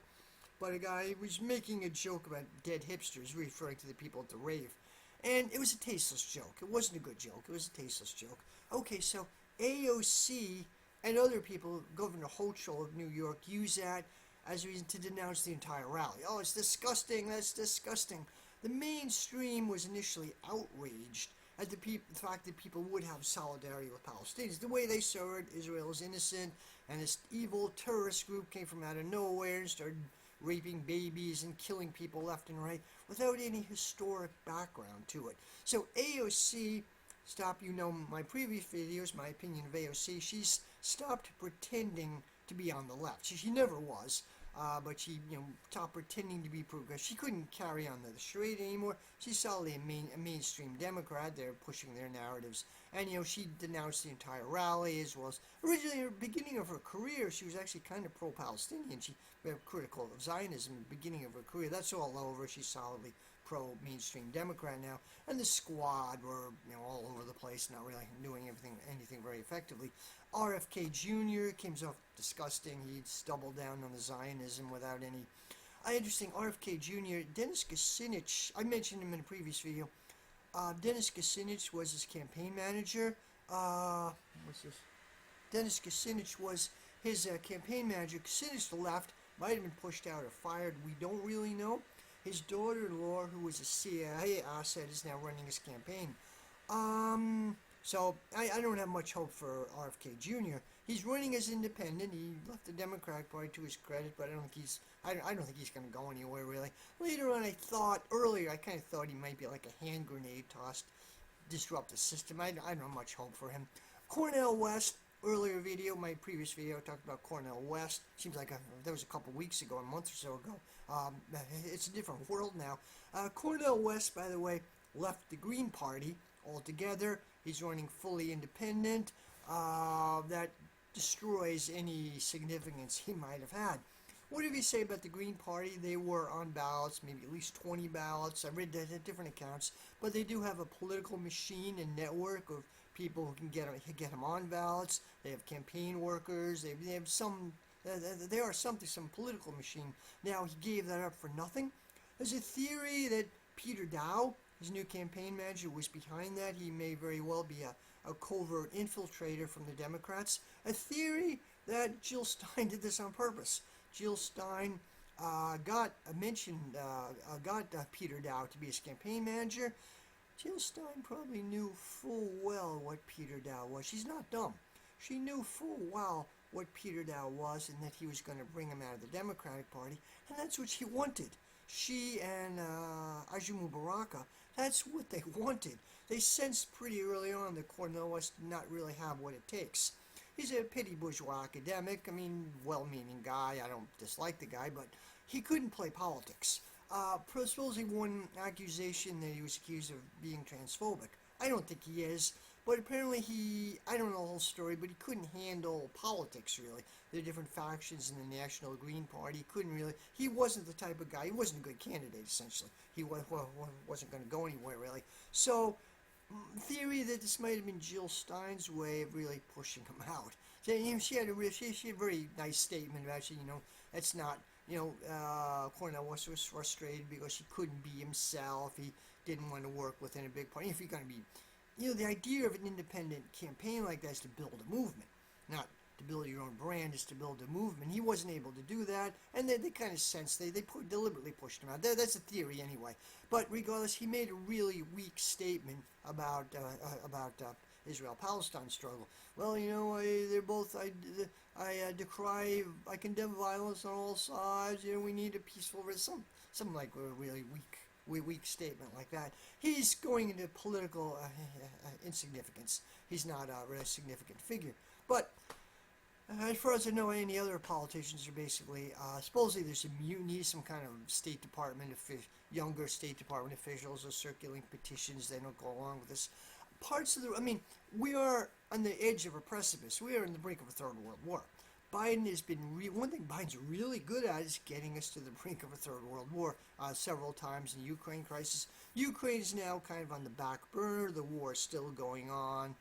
Speaker 1: but a guy was making a joke about dead hipsters, referring to the people at the rave. And it was a tasteless joke. It wasn't a good joke. It was a tasteless joke. Okay, so AOC and other people, Governor Hochul of New York, use that as a reason to denounce the entire rally. Oh, it's disgusting. That's disgusting. The mainstream was initially outraged at the fact that people would have solidarity with Palestinians. The way they saw it, Israel is innocent, and this evil terrorist group came from out of nowhere and started raping babies and killing people left and right without any historic background to it. So AOC stopped, my previous videos, my opinion of AOC, she's stopped pretending to be on the left. She never was. But she, stopped pretending to be progressive. She couldn't carry on the charade anymore. She's solidly a mainstream Democrat. They're pushing their narratives. And, she denounced the entire rally, as well as originally at the beginning of her career, she was actually kind of pro-Palestinian. She was critical of Zionism at the beginning of her career. That's all over. She's solidly pro-mainstream Democrat now. And the squad were, all over the place, not really doing anything very effectively. RFK Jr. came off disgusting. He's doubled down on the Zionism without any... Interesting, RFK Jr., Dennis Kucinich, I mentioned him in a previous video. Dennis Kucinich was his campaign manager. What's this? Dennis Kucinich was his campaign manager. Kucinich, the left, might have been pushed out or fired. We don't really know. His daughter-in-law, who was a CIA asset, is now running his campaign. So I don't have much hope for RFK Jr. He's running as independent. He left the Democratic Party to his credit, but I don't think he's going to go anywhere really. Later on, I kind of thought he might be like a hand grenade tossed, disrupt the system. I don't have much hope for him. Cornel West. Earlier video, my previous video, I talked about Cornel West. Seems like that was a couple weeks ago, a month or so ago. It's a different world now. Cornel West, by the way, left the Green Party altogether. He's running fully independent. That destroys any significance he might have had. What did he say about the Green Party? They were on ballots, maybe at least 20 ballots. I read that at different accounts. But they do have a political machine and network of people who can get them on ballots. They have campaign workers. They have some political machine. Now, he gave that up for nothing. There's a theory that Peter Dow, his new campaign manager, was behind that. He may very well be a covert infiltrator from the Democrats. A theory that Jill Stein did this on purpose. Jill Stein got Peter Dow to be his campaign manager. Jill Stein probably knew full well what Peter Dow was. She's not dumb. She knew full well what Peter Dow was and that he was going to bring him out of the Democratic Party, and that's what she wanted. She and Ajumu Baraka, that's what they wanted. They sensed pretty early on that Cornel West did not really have what it takes. He's a petty bourgeois academic. I mean, well-meaning guy. I don't dislike the guy, but he couldn't play politics. Supposedly one accusation that he was accused of being transphobic. I don't think he is, but apparently I don't know the whole story, but he couldn't handle politics, really. There are different factions in the National Green Party. He wasn't the type of guy, he wasn't a good candidate, essentially. He wasn't going to go anywhere, really. So, theory that this might have been Jill Stein's way of really pushing him out. She had a very nice statement about, that's not... Cornel West was frustrated because he couldn't be himself. He didn't want to work within a big party. If you're going to be, the idea of an independent campaign like that is to build a movement, not to build your own brand, is to build a movement. He wasn't able to do that, and they kind of sensed they deliberately pushed him out. That's a theory anyway. But regardless, he made a really weak statement about Israel-Palestine struggle. Well, I condemn violence on all sides. We need a peaceful, something like a really weak statement like that. He's going into political insignificance. He's not a really significant figure. But as far as I know, any other politicians are basically, supposedly there's a mutiny, some kind of State Department, younger State Department officials are circulating petitions. They don't go along with this. We are on the edge of a precipice. We are on the brink of a third world war. Biden has been, one thing Biden's really good at is getting us to the brink of a third world war several times in the Ukraine crisis. Ukraine is now kind of on the back burner. The war is still going on.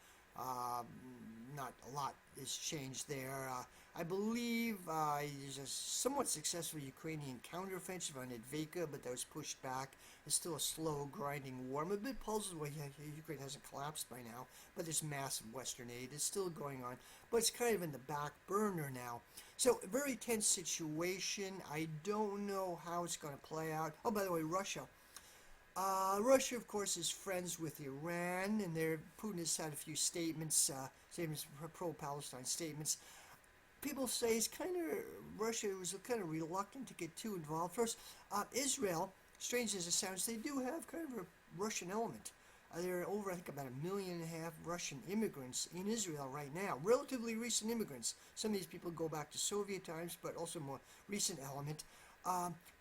Speaker 1: Not a lot has changed there. I believe there's a somewhat successful Ukrainian counteroffensive on Advika, but that was pushed back. It's still a slow, grinding war. I'm a bit puzzled why Ukraine hasn't collapsed by now, but there's massive Western aid. It's still going on, but it's kind of in the back burner now. So, a very tense situation. I don't know how it's going to play out. Oh, by the way, Russia. Russia, of course, is friends with Iran, and Putin has had a few statements, pro-Palestine statements. People say it's kind of Russia was kind of reluctant to get too involved. First, Israel, strange as it sounds, they do have kind of a Russian element. There are over, I think, about 1.5 million Russian immigrants in Israel right now. Relatively recent immigrants. Some of these people go back to Soviet times, but also more recent element.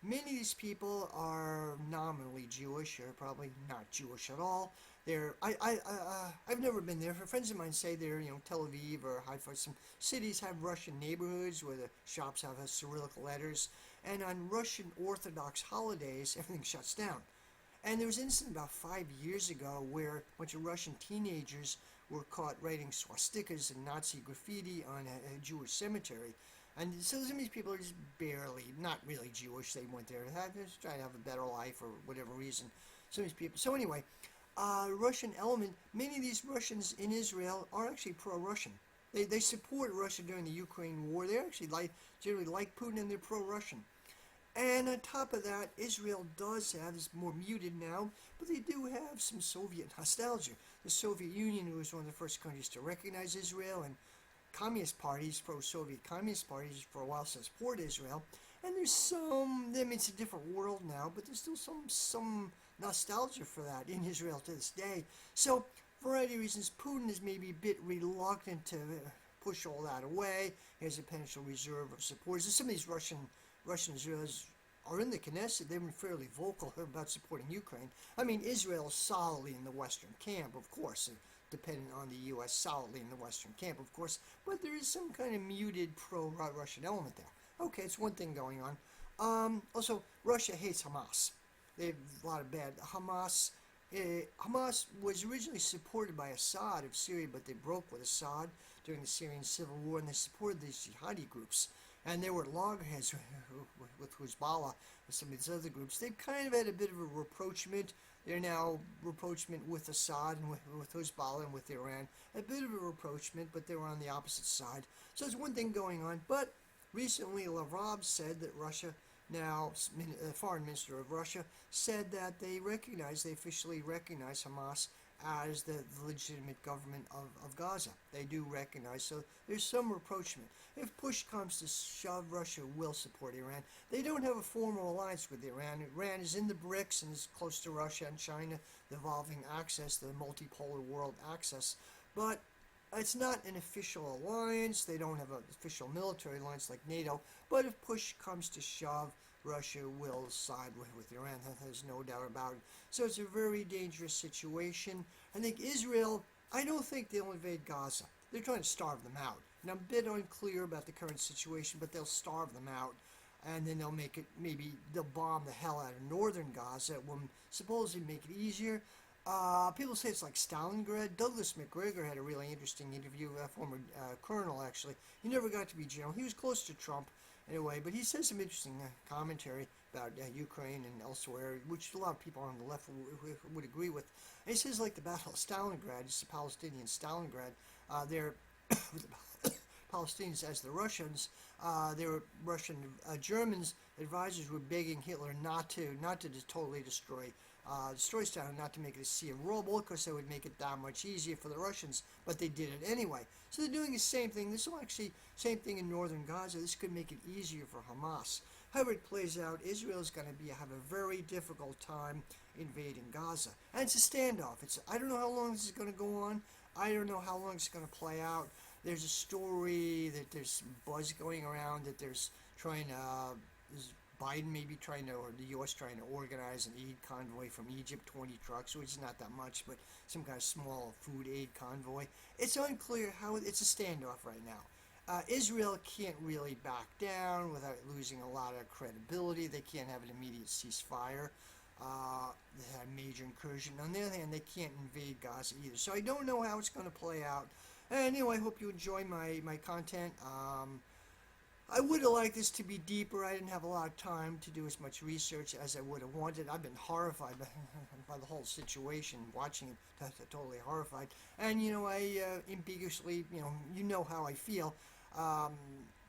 Speaker 1: Many of these people are nominally Jewish, or probably not Jewish at all. I've never been there. Friends of mine say they're, Tel Aviv or Haifa. Some cities have Russian neighborhoods where the shops have Cyrillic letters, and on Russian Orthodox holidays, everything shuts down. And there was an incident about 5 years ago where a bunch of Russian teenagers were caught writing swastikas and Nazi graffiti on a Jewish cemetery. And so some of these people are just barely, not really Jewish. They went there to try to have a better life for whatever reason. Some of these people. So anyway, Russian element, many of these Russians in Israel are actually pro-Russian. They support Russia during the Ukraine war. They actually generally like Putin, and they're pro-Russian. And on top of that, Israel does have, is more muted now, but they do have some Soviet nostalgia. The Soviet Union was one of the first countries to recognize Israel, and communist parties, pro-Soviet communist parties, for a while support Israel. And there's some, I mean, it's a different world now, but there's still some nostalgia for that in Israel to this day. So, for a variety of reasons, Putin is maybe a bit reluctant to push all that away. He has a potential reserve of supporters. Some of these Russian Israelis are in the Knesset. They've been fairly vocal about supporting Ukraine. I mean, Israel is solidly in the Western camp, of course, dependent on the U.S., solidly in the Western camp, of course, but there is some kind of muted pro-Russian element there. Okay, it's one thing going on. Also, Russia hates Hamas. They have a lot of bad. Hamas was originally supported by Assad of Syria, but they broke with Assad during the Syrian civil war, and they supported these jihadi groups. And they were loggerheads with Hezbollah and some of these other groups. They've kind of had a bit of a rapprochement. They're now rapprochement with Assad and with Hezbollah and with Iran. A bit of a rapprochement, but they were on the opposite side. So there's one thing going on. But recently Lavrov said that Russia, now the foreign minister of Russia, said that they officially recognize Hamas as the legitimate government of Gaza. They do recognize, so there's some rapprochement. If push comes to shove, Russia will support Iran. They don't have a formal alliance with Iran. Iran is in the BRICS and is close to Russia and China, the evolving axis, the multipolar world axis. But it's not an official alliance. They don't have an official military alliance like NATO. But if push comes to shove, Russia will side with Iran. There's no doubt about it. So it's a very dangerous situation. I think Israel, I don't think they'll invade Gaza. They're trying to starve them out. And I'm a bit unclear about the current situation, but they'll starve them out. And then they'll make it, maybe they'll bomb the hell out of northern Gaza. It will supposedly make it easier. People say it's like Stalingrad. Douglas McGregor had a really interesting interview, a former colonel actually. He never got to be general. He was close to Trump anyway, but he says some interesting commentary about Ukraine and elsewhere, which a lot of people on the left would agree with. And he says like the Battle of Stalingrad, it's the Palestinian Stalingrad, they're the Palestinians as the Russians, they were Russian Germans advisors were begging Hitler not to totally destroy Stalin, not to make it a sea of rubble, because that would make it that much easier for the Russians, but they did it anyway. So they're doing the same thing. This will actually, same thing in northern Gaza. This could make it easier for Hamas. However it plays out, Israel is going to have a very difficult time invading Gaza. And it's a standoff. I don't know how long this is going to go on. I don't know how long it's going to play out. There's a story that there's buzz going around that there's Biden maybe or the U.S. trying to organize an aid convoy from Egypt, 20 trucks, which is not that much, but some kind of small food aid convoy. It's unclear how it's a standoff right now. Israel can't really back down without losing a lot of credibility. They can't have an immediate ceasefire. They had a major incursion. On the other hand, they can't invade Gaza either. So I don't know how it's going to play out. Anyway, I hope you enjoy my content. I would have liked this to be deeper. I didn't have a lot of time to do as much research as I would have wanted. I've been horrified by the whole situation, watching it, totally horrified. And, I ambiguously, you know how I feel. Um,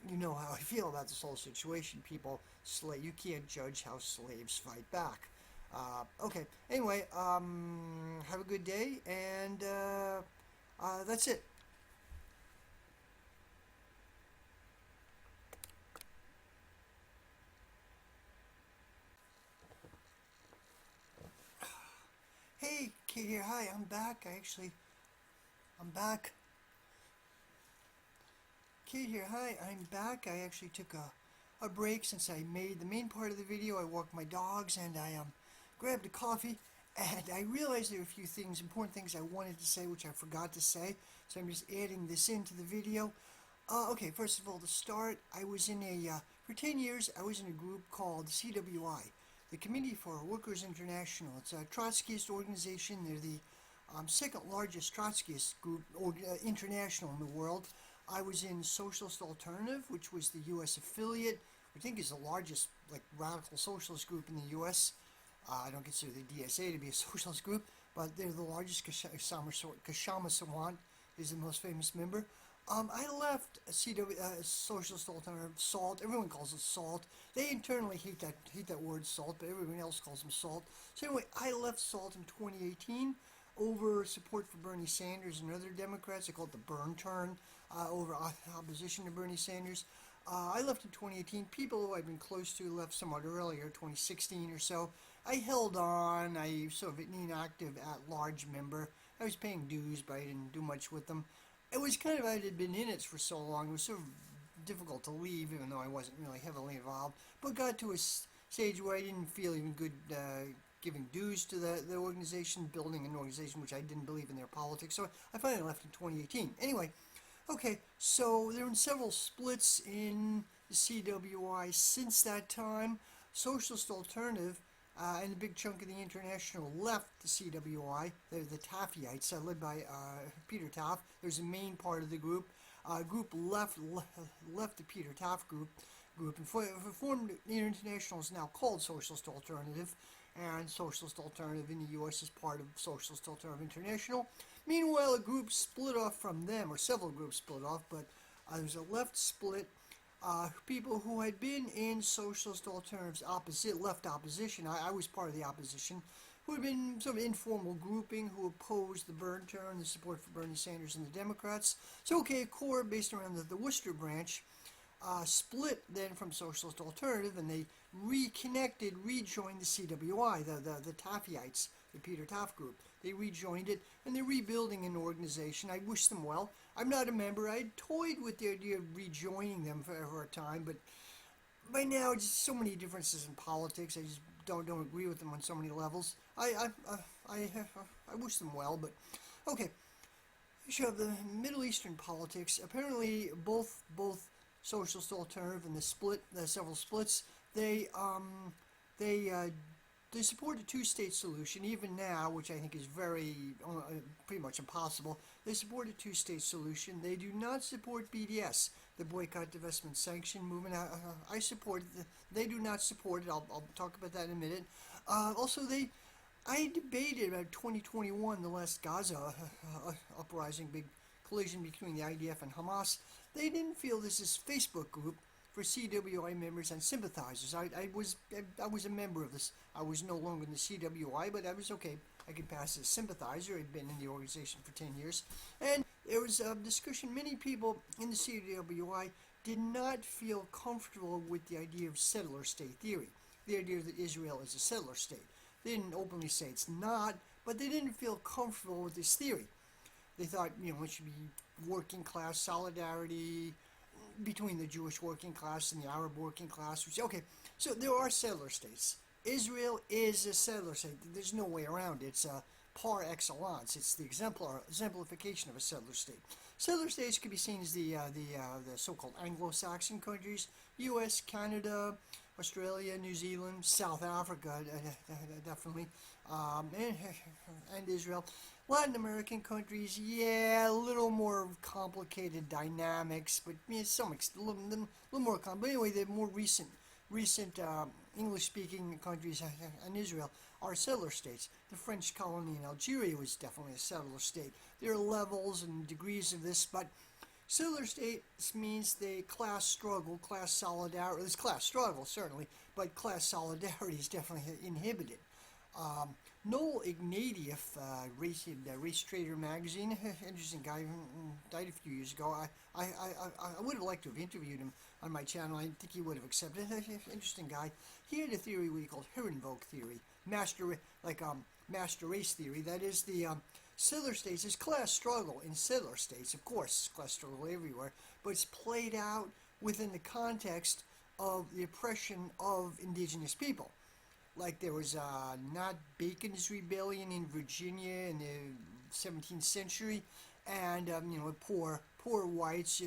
Speaker 1: you know how I feel about this whole situation. People, you can't judge how slaves fight back. Okay, anyway, have a good day, and that's it. Hey, Kate here. Hi, I'm back. I'm back. Kate here. Hi, I'm back. I actually took a break since I made the main part of the video. I walked my dogs and I grabbed a coffee. And I realized there were a few things, important things I wanted to say, which I forgot to say. So I'm just adding this into the video. Okay, first of all, to start, I was in for 10 years, I was in a group called CWI, the Committee for Workers International. It's a Trotskyist organization. They're the second largest Trotskyist group, international in the world. I was in Socialist Alternative, which was the U.S. affiliate, which I think is the largest radical socialist group in the U.S. I don't consider the DSA to be a socialist group, but they're the largest. Kashama Sawant is the most famous member. I left Socialist Alternative, SALT. Everyone calls it SALT. They internally hate that word SALT, but everyone else calls them SALT. So anyway, I left SALT in 2018 over support for Bernie Sanders and other Democrats. They call it the burn turn, over opposition to Bernie Sanders. I left in 2018. People who I'd been close to left somewhat earlier, 2016 or so. I held on. I sort of an inactive at-large member. I was paying dues, but I didn't do much with them. It was kind of, I had been in it for so long, it was sort of difficult to leave, even though I wasn't really heavily involved, but got to a stage where I didn't feel even good giving dues to the organization, building an organization which I didn't believe in their politics, so I finally left in 2018. Anyway, okay, so there have been several splits in the CWI since that time. Socialist Alternative and a big chunk of the International left the CWI. They're the Taffieites, led by Peter Taft. There's a main part of the group. Group left the Peter Taft group and formed. The International is now called Socialist Alternative, and Socialist Alternative in the U.S. is part of Socialist Alternative International. Meanwhile, a group split off from them, or several groups split off, but there's a left split. People who had been in Socialist Alternatives left opposition. I was part of the opposition, who had been sort of informal grouping who opposed the burn turn, the support for Bernie Sanders and the Democrats. So, okay, a core based around the Worcester branch split then from Socialist Alternative, and they rejoined the CWI, the Taffieites, the Peter Taft group. They rejoined it, and they're rebuilding an organization. I wish them well. I'm not a member. I toyed with the idea of rejoining them for a time, but by now, just so many differences in politics. I just don't agree with them on so many levels. I wish them well, but okay. So the Middle Eastern politics. Apparently, both Socialist Alternative and the several splits, they support a two-state solution, even now, which I think is pretty much impossible. They support a two-state solution. They do not support BDS, the Boycott, Divestment, Sanction movement. I support it. They do not support it. I'll talk about that in a minute. Also, I debated about 2021, the last Gaza uprising, big collision between the IDF and Hamas. They didn't feel this is Facebook group for CWI members and sympathizers. I was a member of this. I was no longer in the CWI, but I was okay. I could pass as a sympathizer. I'd been in the organization for 10 years. And there was a discussion. Many people in the CWI did not feel comfortable with the idea of settler state theory, the idea that Israel is a settler state. They didn't openly say it's not, but they didn't feel comfortable with this theory. They thought, it should be working class solidarity between the Jewish working class and the Arab working class. Okay, so there are settler states. Israel is a settler state. There's no way around it. It's par excellence. It's the exemplification of a settler state. Settler states could be seen as the so-called Anglo-Saxon countries: U.S., Canada, Australia, New Zealand, South Africa, definitely, and Israel. Latin American countries, yeah, a little more complicated dynamics, but yeah, a little more complicated. But anyway, the more recent English-speaking countries and Israel are settler states. The French colony in Algeria was definitely a settler state. There are levels and degrees of this, but settler states means the class struggle, class solidarity. There's class struggle certainly, but class solidarity is definitely inhibited. Um, Noel Ignatieff, Race Trader magazine, interesting guy, died a few years ago. I would have liked to have interviewed him on my channel. I think he would have accepted. Interesting guy. He had a theory what he called Herrenvolk theory, master race theory. That is the settler states. There's class struggle in settler states, of course, class struggle everywhere, but it's played out within the context of the oppression of indigenous people. Like there was not Bacon's rebellion in Virginia in the 17th century, and poor whites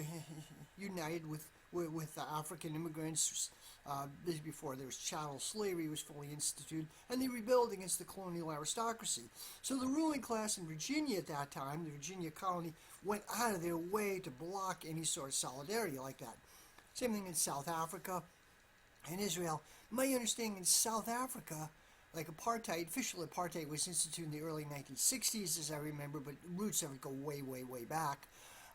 Speaker 1: united with the African immigrants. This is before there was chattel slavery was fully instituted, and they rebelled against the colonial aristocracy. So the ruling class in Virginia at that time, the Virginia colony, went out of their way to block any sort of solidarity like that. Same thing in South Africa and Israel. My understanding in South Africa, like official apartheid was instituted in the early 1960s, as I remember, but roots of it go way, way, way back.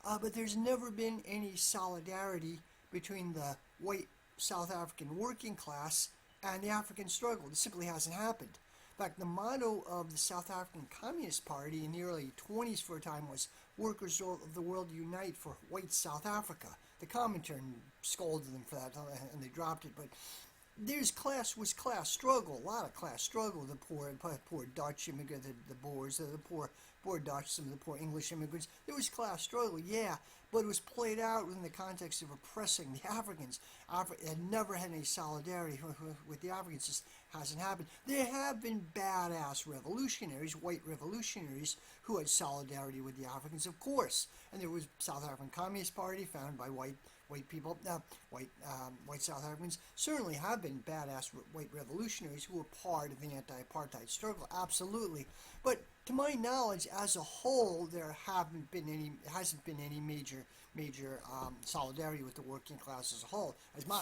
Speaker 1: But there's never been any solidarity between the white South African working class and the African struggle. It simply hasn't happened. In fact, the motto of the South African Communist Party in the early 20s for a time was "Workers of the world unite for white South Africa." The Comintern scolded them for that, and they dropped it. But was class struggle, a lot of class struggle. The poor Dutch immigrant, the Boers, the poor Dutch, some of the poor English immigrants. There was class struggle, yeah, but it was played out within the context of oppressing the Africans. Had never had any solidarity with the Africans. Just hasn't happened. There have been badass revolutionaries, white revolutionaries, who had solidarity with the Africans, of course. And there was South African Communist Party, founded by white people, white South Africans. Certainly have been badass white revolutionaries who were part of the anti-apartheid struggle, absolutely. But to my knowledge, as a whole, there hasn't been any major solidarity with the working class as a whole.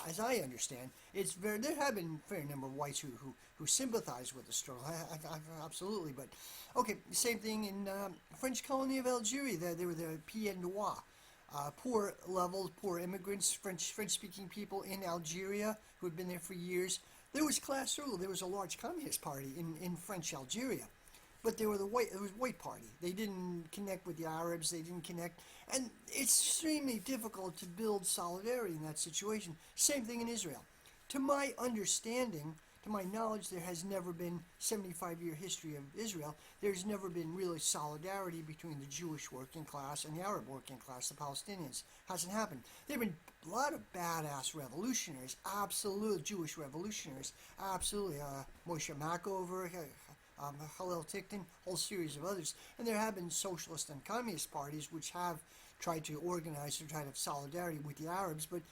Speaker 1: As I understand, there have been a fair number of whites who sympathize with the struggle, absolutely. But okay, same thing in French colony of Algeria. There were the Pieds Noirs. Poor immigrants, French-speaking people in Algeria who had been there for years. There was class struggle. There was a large communist party in French Algeria, but it was a white party. They didn't connect with the Arabs. They didn't connect, and it's extremely difficult to build solidarity in that situation. Same thing in Israel. To my understanding, to my knowledge, there has never been 75-year history of Israel. There's never been really solidarity between the Jewish working class and the Arab working class, the Palestinians. Hasn't happened. There have been a lot of badass revolutionaries, absolute Jewish revolutionaries, absolutely. Moshe Machover, Hillel Tickton, whole series of others. And there have been socialist and communist parties which have tried to organize or try to have solidarity with the Arabs, but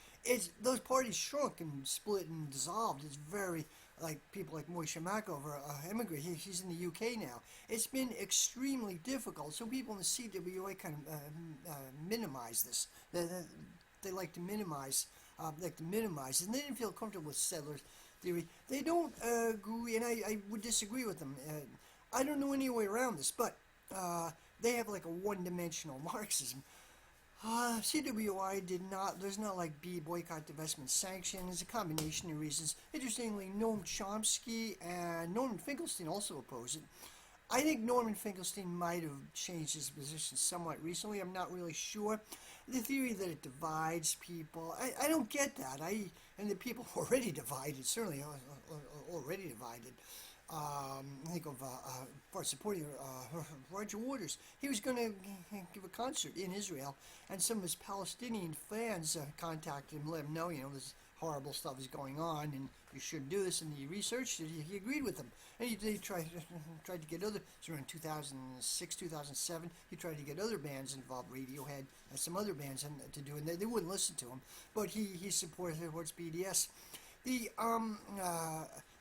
Speaker 1: those parties shrunk and split and dissolved. It's very, like people like Moshe Machover, immigrant, he's in the UK now. It's been extremely difficult, so people in the CWA kind of minimize this. They like to minimize it, and they didn't feel comfortable with settlers theory. They don't agree, and I would disagree with them. I don't know any way around this, but they have like a one-dimensional Marxism. CWI there's not like boycott, divestment, sanctions, a combination of reasons. Interestingly, Noam Chomsky and Norman Finkelstein also oppose it. I think Norman Finkelstein might have changed his position somewhat recently. I'm not really sure. The theory that it divides people, I don't get that. And the people already divided, certainly already divided. I think of supporting Roger Waters. He was going to give a concert in Israel, and some of his Palestinian fans contacted him, let him know, this horrible stuff is going on, and you shouldn't do this. And he researched it. He agreed with them, and he tried to get other. It was around 2006, 2007. He tried to get other bands involved, Radiohead and some other bands, to do it. And they wouldn't listen to him, but he supports BDS.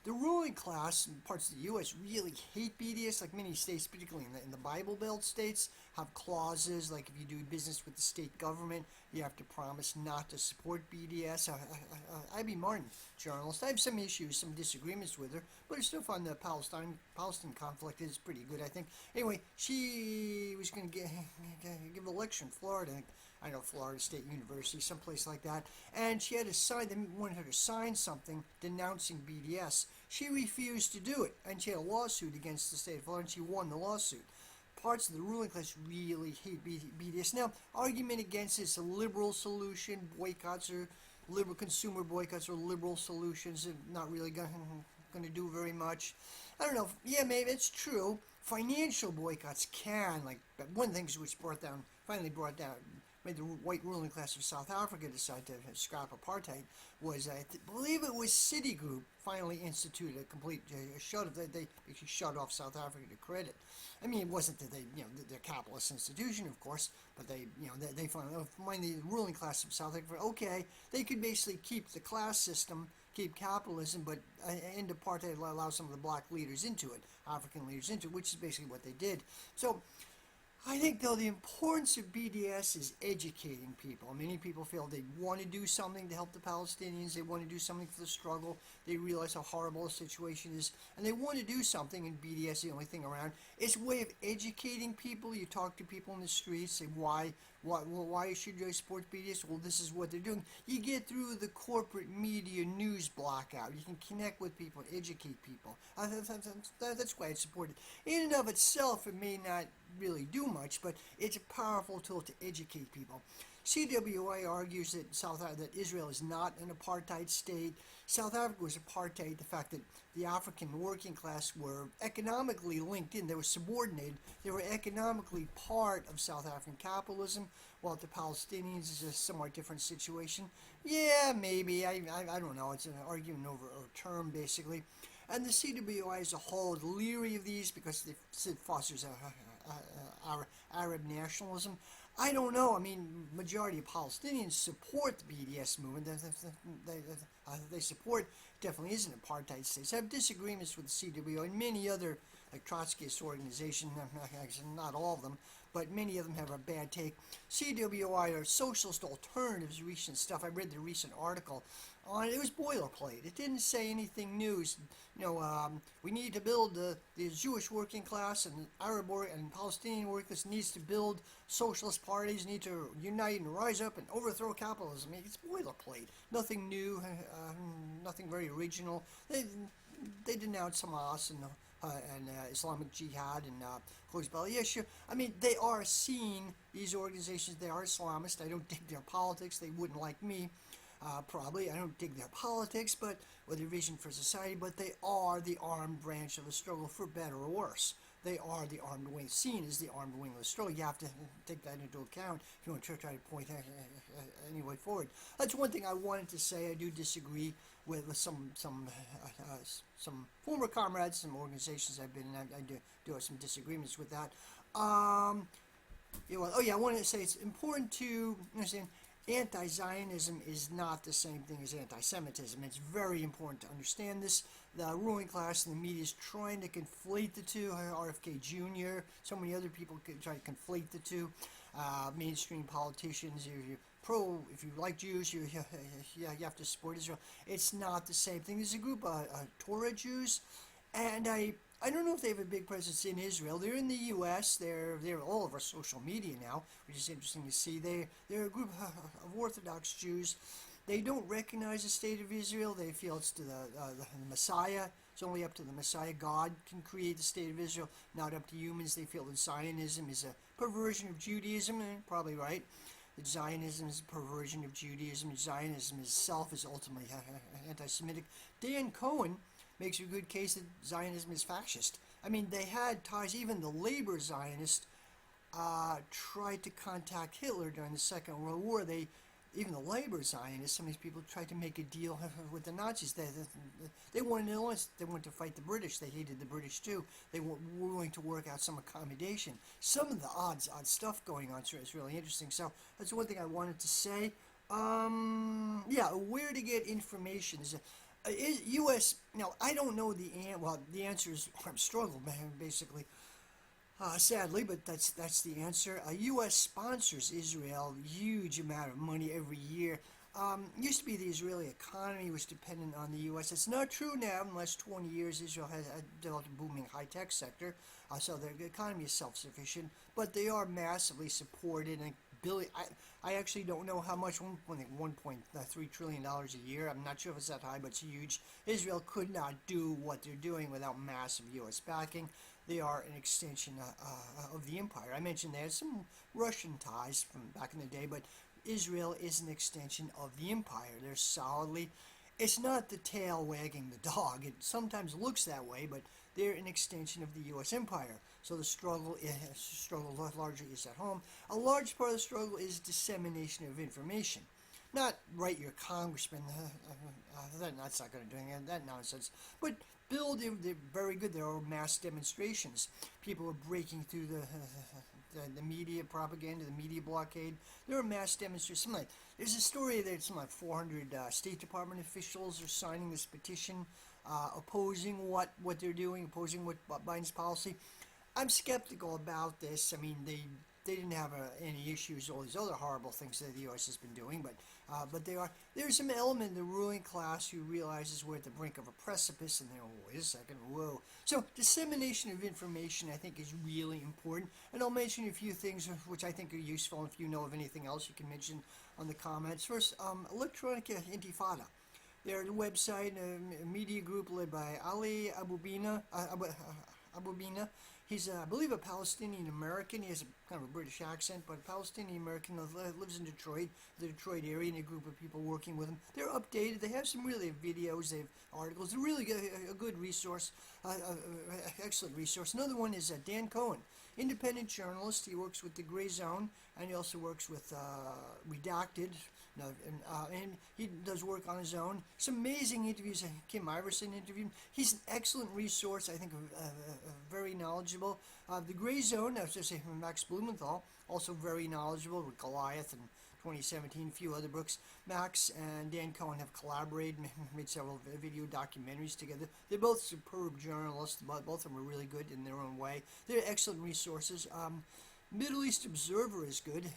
Speaker 1: the ruling class in parts of the U.S. really hate BDS, like many states, particularly in the Bible Belt states, have clauses like if you do business with the state government, you have to promise not to support BDS. Abby Martin, journalist, I have some issues, some disagreements with her, but I still find the Palestine conflict is pretty good, I think. Anyway, she was going to give a lecture in Florida. I know, Florida State University, someplace like that. And she had to sign, they wanted her to sign something denouncing BDS. She refused to do it, and she had a lawsuit against the state of Florida, and she won the lawsuit. Parts of the ruling class really hate BDS. Now, argument against it's a liberal solution. Boycotts are liberal, consumer boycotts are liberal solutions. They're not really going to do very much. I don't know. Yeah, maybe it's true. Financial boycotts can, like one thing which finally brought down, made the white ruling class of South Africa decide to scrap apartheid was, I believe it was Citigroup finally instituted a complete shut off. They shut off South Africa to credit. I mean, it wasn't that they're a capitalist institution, of course, but they finally, the ruling class of South Africa, okay, they could basically keep the class system, keep capitalism, but end apartheid, allow some of the black leaders into it, African leaders into it, which is basically what they did. So I think, though, the importance of BDS is educating people. Many people feel they want to do something to help the Palestinians. They want to do something for the struggle. They realize how horrible the situation is, and they want to do something, and BDS is the only thing around. It's a way of educating people. You talk to people in the streets, say, why should you support BDS? Well, this is what they're doing. You get through the corporate media news blackout. You can connect with people, educate people. That's why I support it. In and of itself, it may not really do much, but it's a powerful tool to educate people. CWA argues that Israel is not an apartheid state. South Africa was apartheid. The fact that the African working class were economically linked in, they were subordinated. They were economically part of South African capitalism, while the Palestinians is a somewhat different situation. Yeah, maybe. I don't know. It's an argument over a term, basically. And the CWI as a whole is leery of these because it fosters Arab nationalism. I don't know. I mean, majority of Palestinians support the BDS movement. They support, definitely is an apartheid state. So I have disagreements with the CWI and many other, like Trotskyist organizations, not all of them, but many of them have a bad take. CWI are socialist alternatives, recent stuff. I read the recent article on it. It was boilerplate. It didn't say anything new. We need to build the Jewish working class and Arab and Palestinian workers needs to build socialist parties, need to unite and rise up and overthrow capitalism. It's boilerplate. Nothing new, nothing very original. They denounce Hamas and Islamic Jihad and Hezbollah. Yeah, sure. I mean, they are seen, these organizations, they are Islamist. I don't dig their politics. They wouldn't like me. Probably. I don't dig their politics, or their vision for society, but they are the armed branch of the struggle, for better or worse. They are the armed wing, seen as the armed wing of the struggle. You have to take that into account if you want to try to point any way forward. That's one thing I wanted to say. I do disagree with some former comrades, some organizations I've been in. I do have some disagreements with that. I wanted to say it's important to understand anti-Zionism is not the same thing as anti-Semitism. It's very important to understand this. The ruling class and the media is trying to conflate the two. RFK Jr., so many other people try to conflate the two. Mainstream politicians, if you like Jews, you have to support Israel. It's not the same thing. There's a group of Torah Jews, and I don't know if they have a big presence in Israel. They're in the U.S. They're all over social media now, which is interesting to see. They're a group of Orthodox Jews. They don't recognize the state of Israel. They feel it's to the Messiah. It's only up to the Messiah. God can create the state of Israel, not up to humans. They feel that Zionism is a perversion of Judaism, and probably right. That Zionism is a perversion of Judaism. Zionism itself is ultimately anti-Semitic. Dan Cohen makes a good case that Zionism is fascist. I mean, they had ties. Even the labor Zionists tried to contact Hitler during the Second World War. Even the labor Zionists, some of these people tried to make a deal with the Nazis. They wanted to fight the British. They hated the British too. They were willing to work out some accommodation. Some of the odd stuff going on. So it's really interesting. So that's one thing I wanted to say. Where to get information. U.S. Now I don't know the answer is struggle, man, basically. Sadly, but that's the answer. U.S. sponsors Israel huge amount of money every year. Used to be the Israeli economy was dependent on the U.S. It's not true now. In the last 20 years, Israel has developed a booming high-tech sector, so their economy is self-sufficient. But they are massively supported and billion. I actually don't know how much. 1.3 trillion dollars a year. I'm not sure if it's that high, but it's huge. Israel could not do what they're doing without massive U.S. backing. They are an extension of the empire. I mentioned they had some Russian ties from back in the day, but Israel is an extension of the empire. They're solidly. It's not the tail wagging the dog. It sometimes looks that way, but they're an extension of the U.S. empire. So the struggle largely is at home. A large part of the struggle is dissemination of information. Not write your congressman. That's not going to do anything. That nonsense. But they're very good. There are mass demonstrations. People are breaking through the media propaganda, the media blockade. There are mass demonstrations. There's a story that something like 400 State Department officials are signing this petition opposing what they're doing, opposing what Biden's policy. I'm skeptical about this. I mean, they didn't have any issues, all these other horrible things that the U.S. has been doing, but there's some element in the ruling class who realizes we're at the brink of a precipice, and they're, oh, wait a second, whoa. So dissemination of information, I think, is really important, and I'll mention a few things which I think are useful. If you know of anything else, you can mention on the comments. First, Electronic Intifada. They're a website, a media group led by Ali Abubina. He's, I believe, a Palestinian American. He has kind of a British accent, but a Palestinian American lives in Detroit, the Detroit area, and a group of people working with him. They're updated. They have some really videos. They have articles. They're really a good resource, excellent resource. Another one is Dan Cohen, independent journalist. He works with The Gray Zone, and he also works with Redacted. And he does work on his own. Some amazing interviews. Kim Iverson interviewed him. He's an excellent resource, I think, very knowledgeable. The Gray Zone, I was just saying from Max Blumenthal, also very knowledgeable with Goliath and 2017, a few other books. Max and Dan Cohen have collaborated, made several video documentaries together. They're both superb journalists. Both of them are really good in their own way. They're excellent resources. Middle East Observer is good.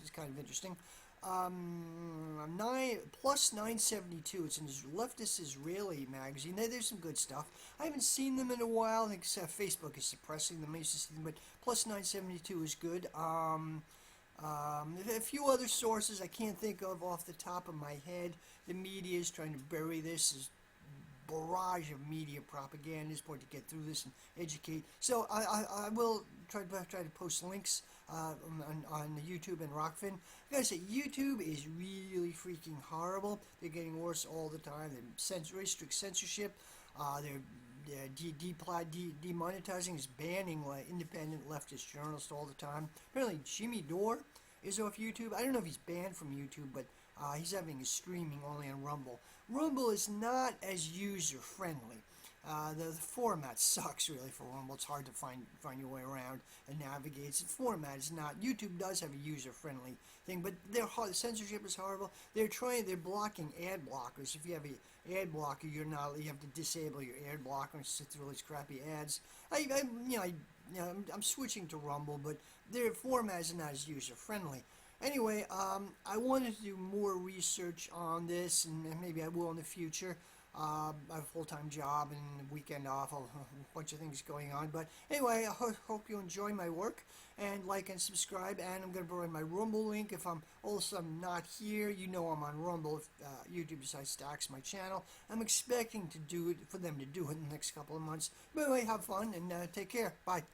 Speaker 1: It's kind of interesting. 972. It's a leftist Israeli magazine. There's some good stuff. I haven't seen them in a while. I think Facebook is suppressing them. I used to see them, but plus 972 is good. A few other sources I can't think of off the top of my head. The media is trying to bury this barrage of media propaganda is going to get through this and educate. So I will try to post links on YouTube and Rockfin. I gotta say, YouTube is really freaking horrible. They're getting worse all the time. They're very strict censorship. They're demonetizing, is banning independent leftist journalists all the time. Apparently, Jimmy Dore is off YouTube. I don't know if he's banned from YouTube, but he's having his streaming only on Rumble. Rumble is not as user-friendly. The format sucks, really, for Rumble. It's hard to find your way around and navigate. Its format is not. YouTube does have a user-friendly thing, but the censorship is horrible. They're blocking ad blockers. If you have an ad blocker, you have to disable your ad blocker and sit through all these crappy ads. I'm switching to Rumble, but their format is not as user-friendly. Anyway, I wanted to do more research on this, and maybe I will in the future. I have a full-time job and a weekend off, a bunch of things going on. But anyway, I hope you enjoy my work, and like and subscribe. And I'm going to provide my Rumble link. If I'm all of a sudden not here, you know I'm on Rumble. If YouTube decides to axe my channel, I'm expecting to do it, for them to do it in the next couple of months. But anyway, have fun and take care. Bye.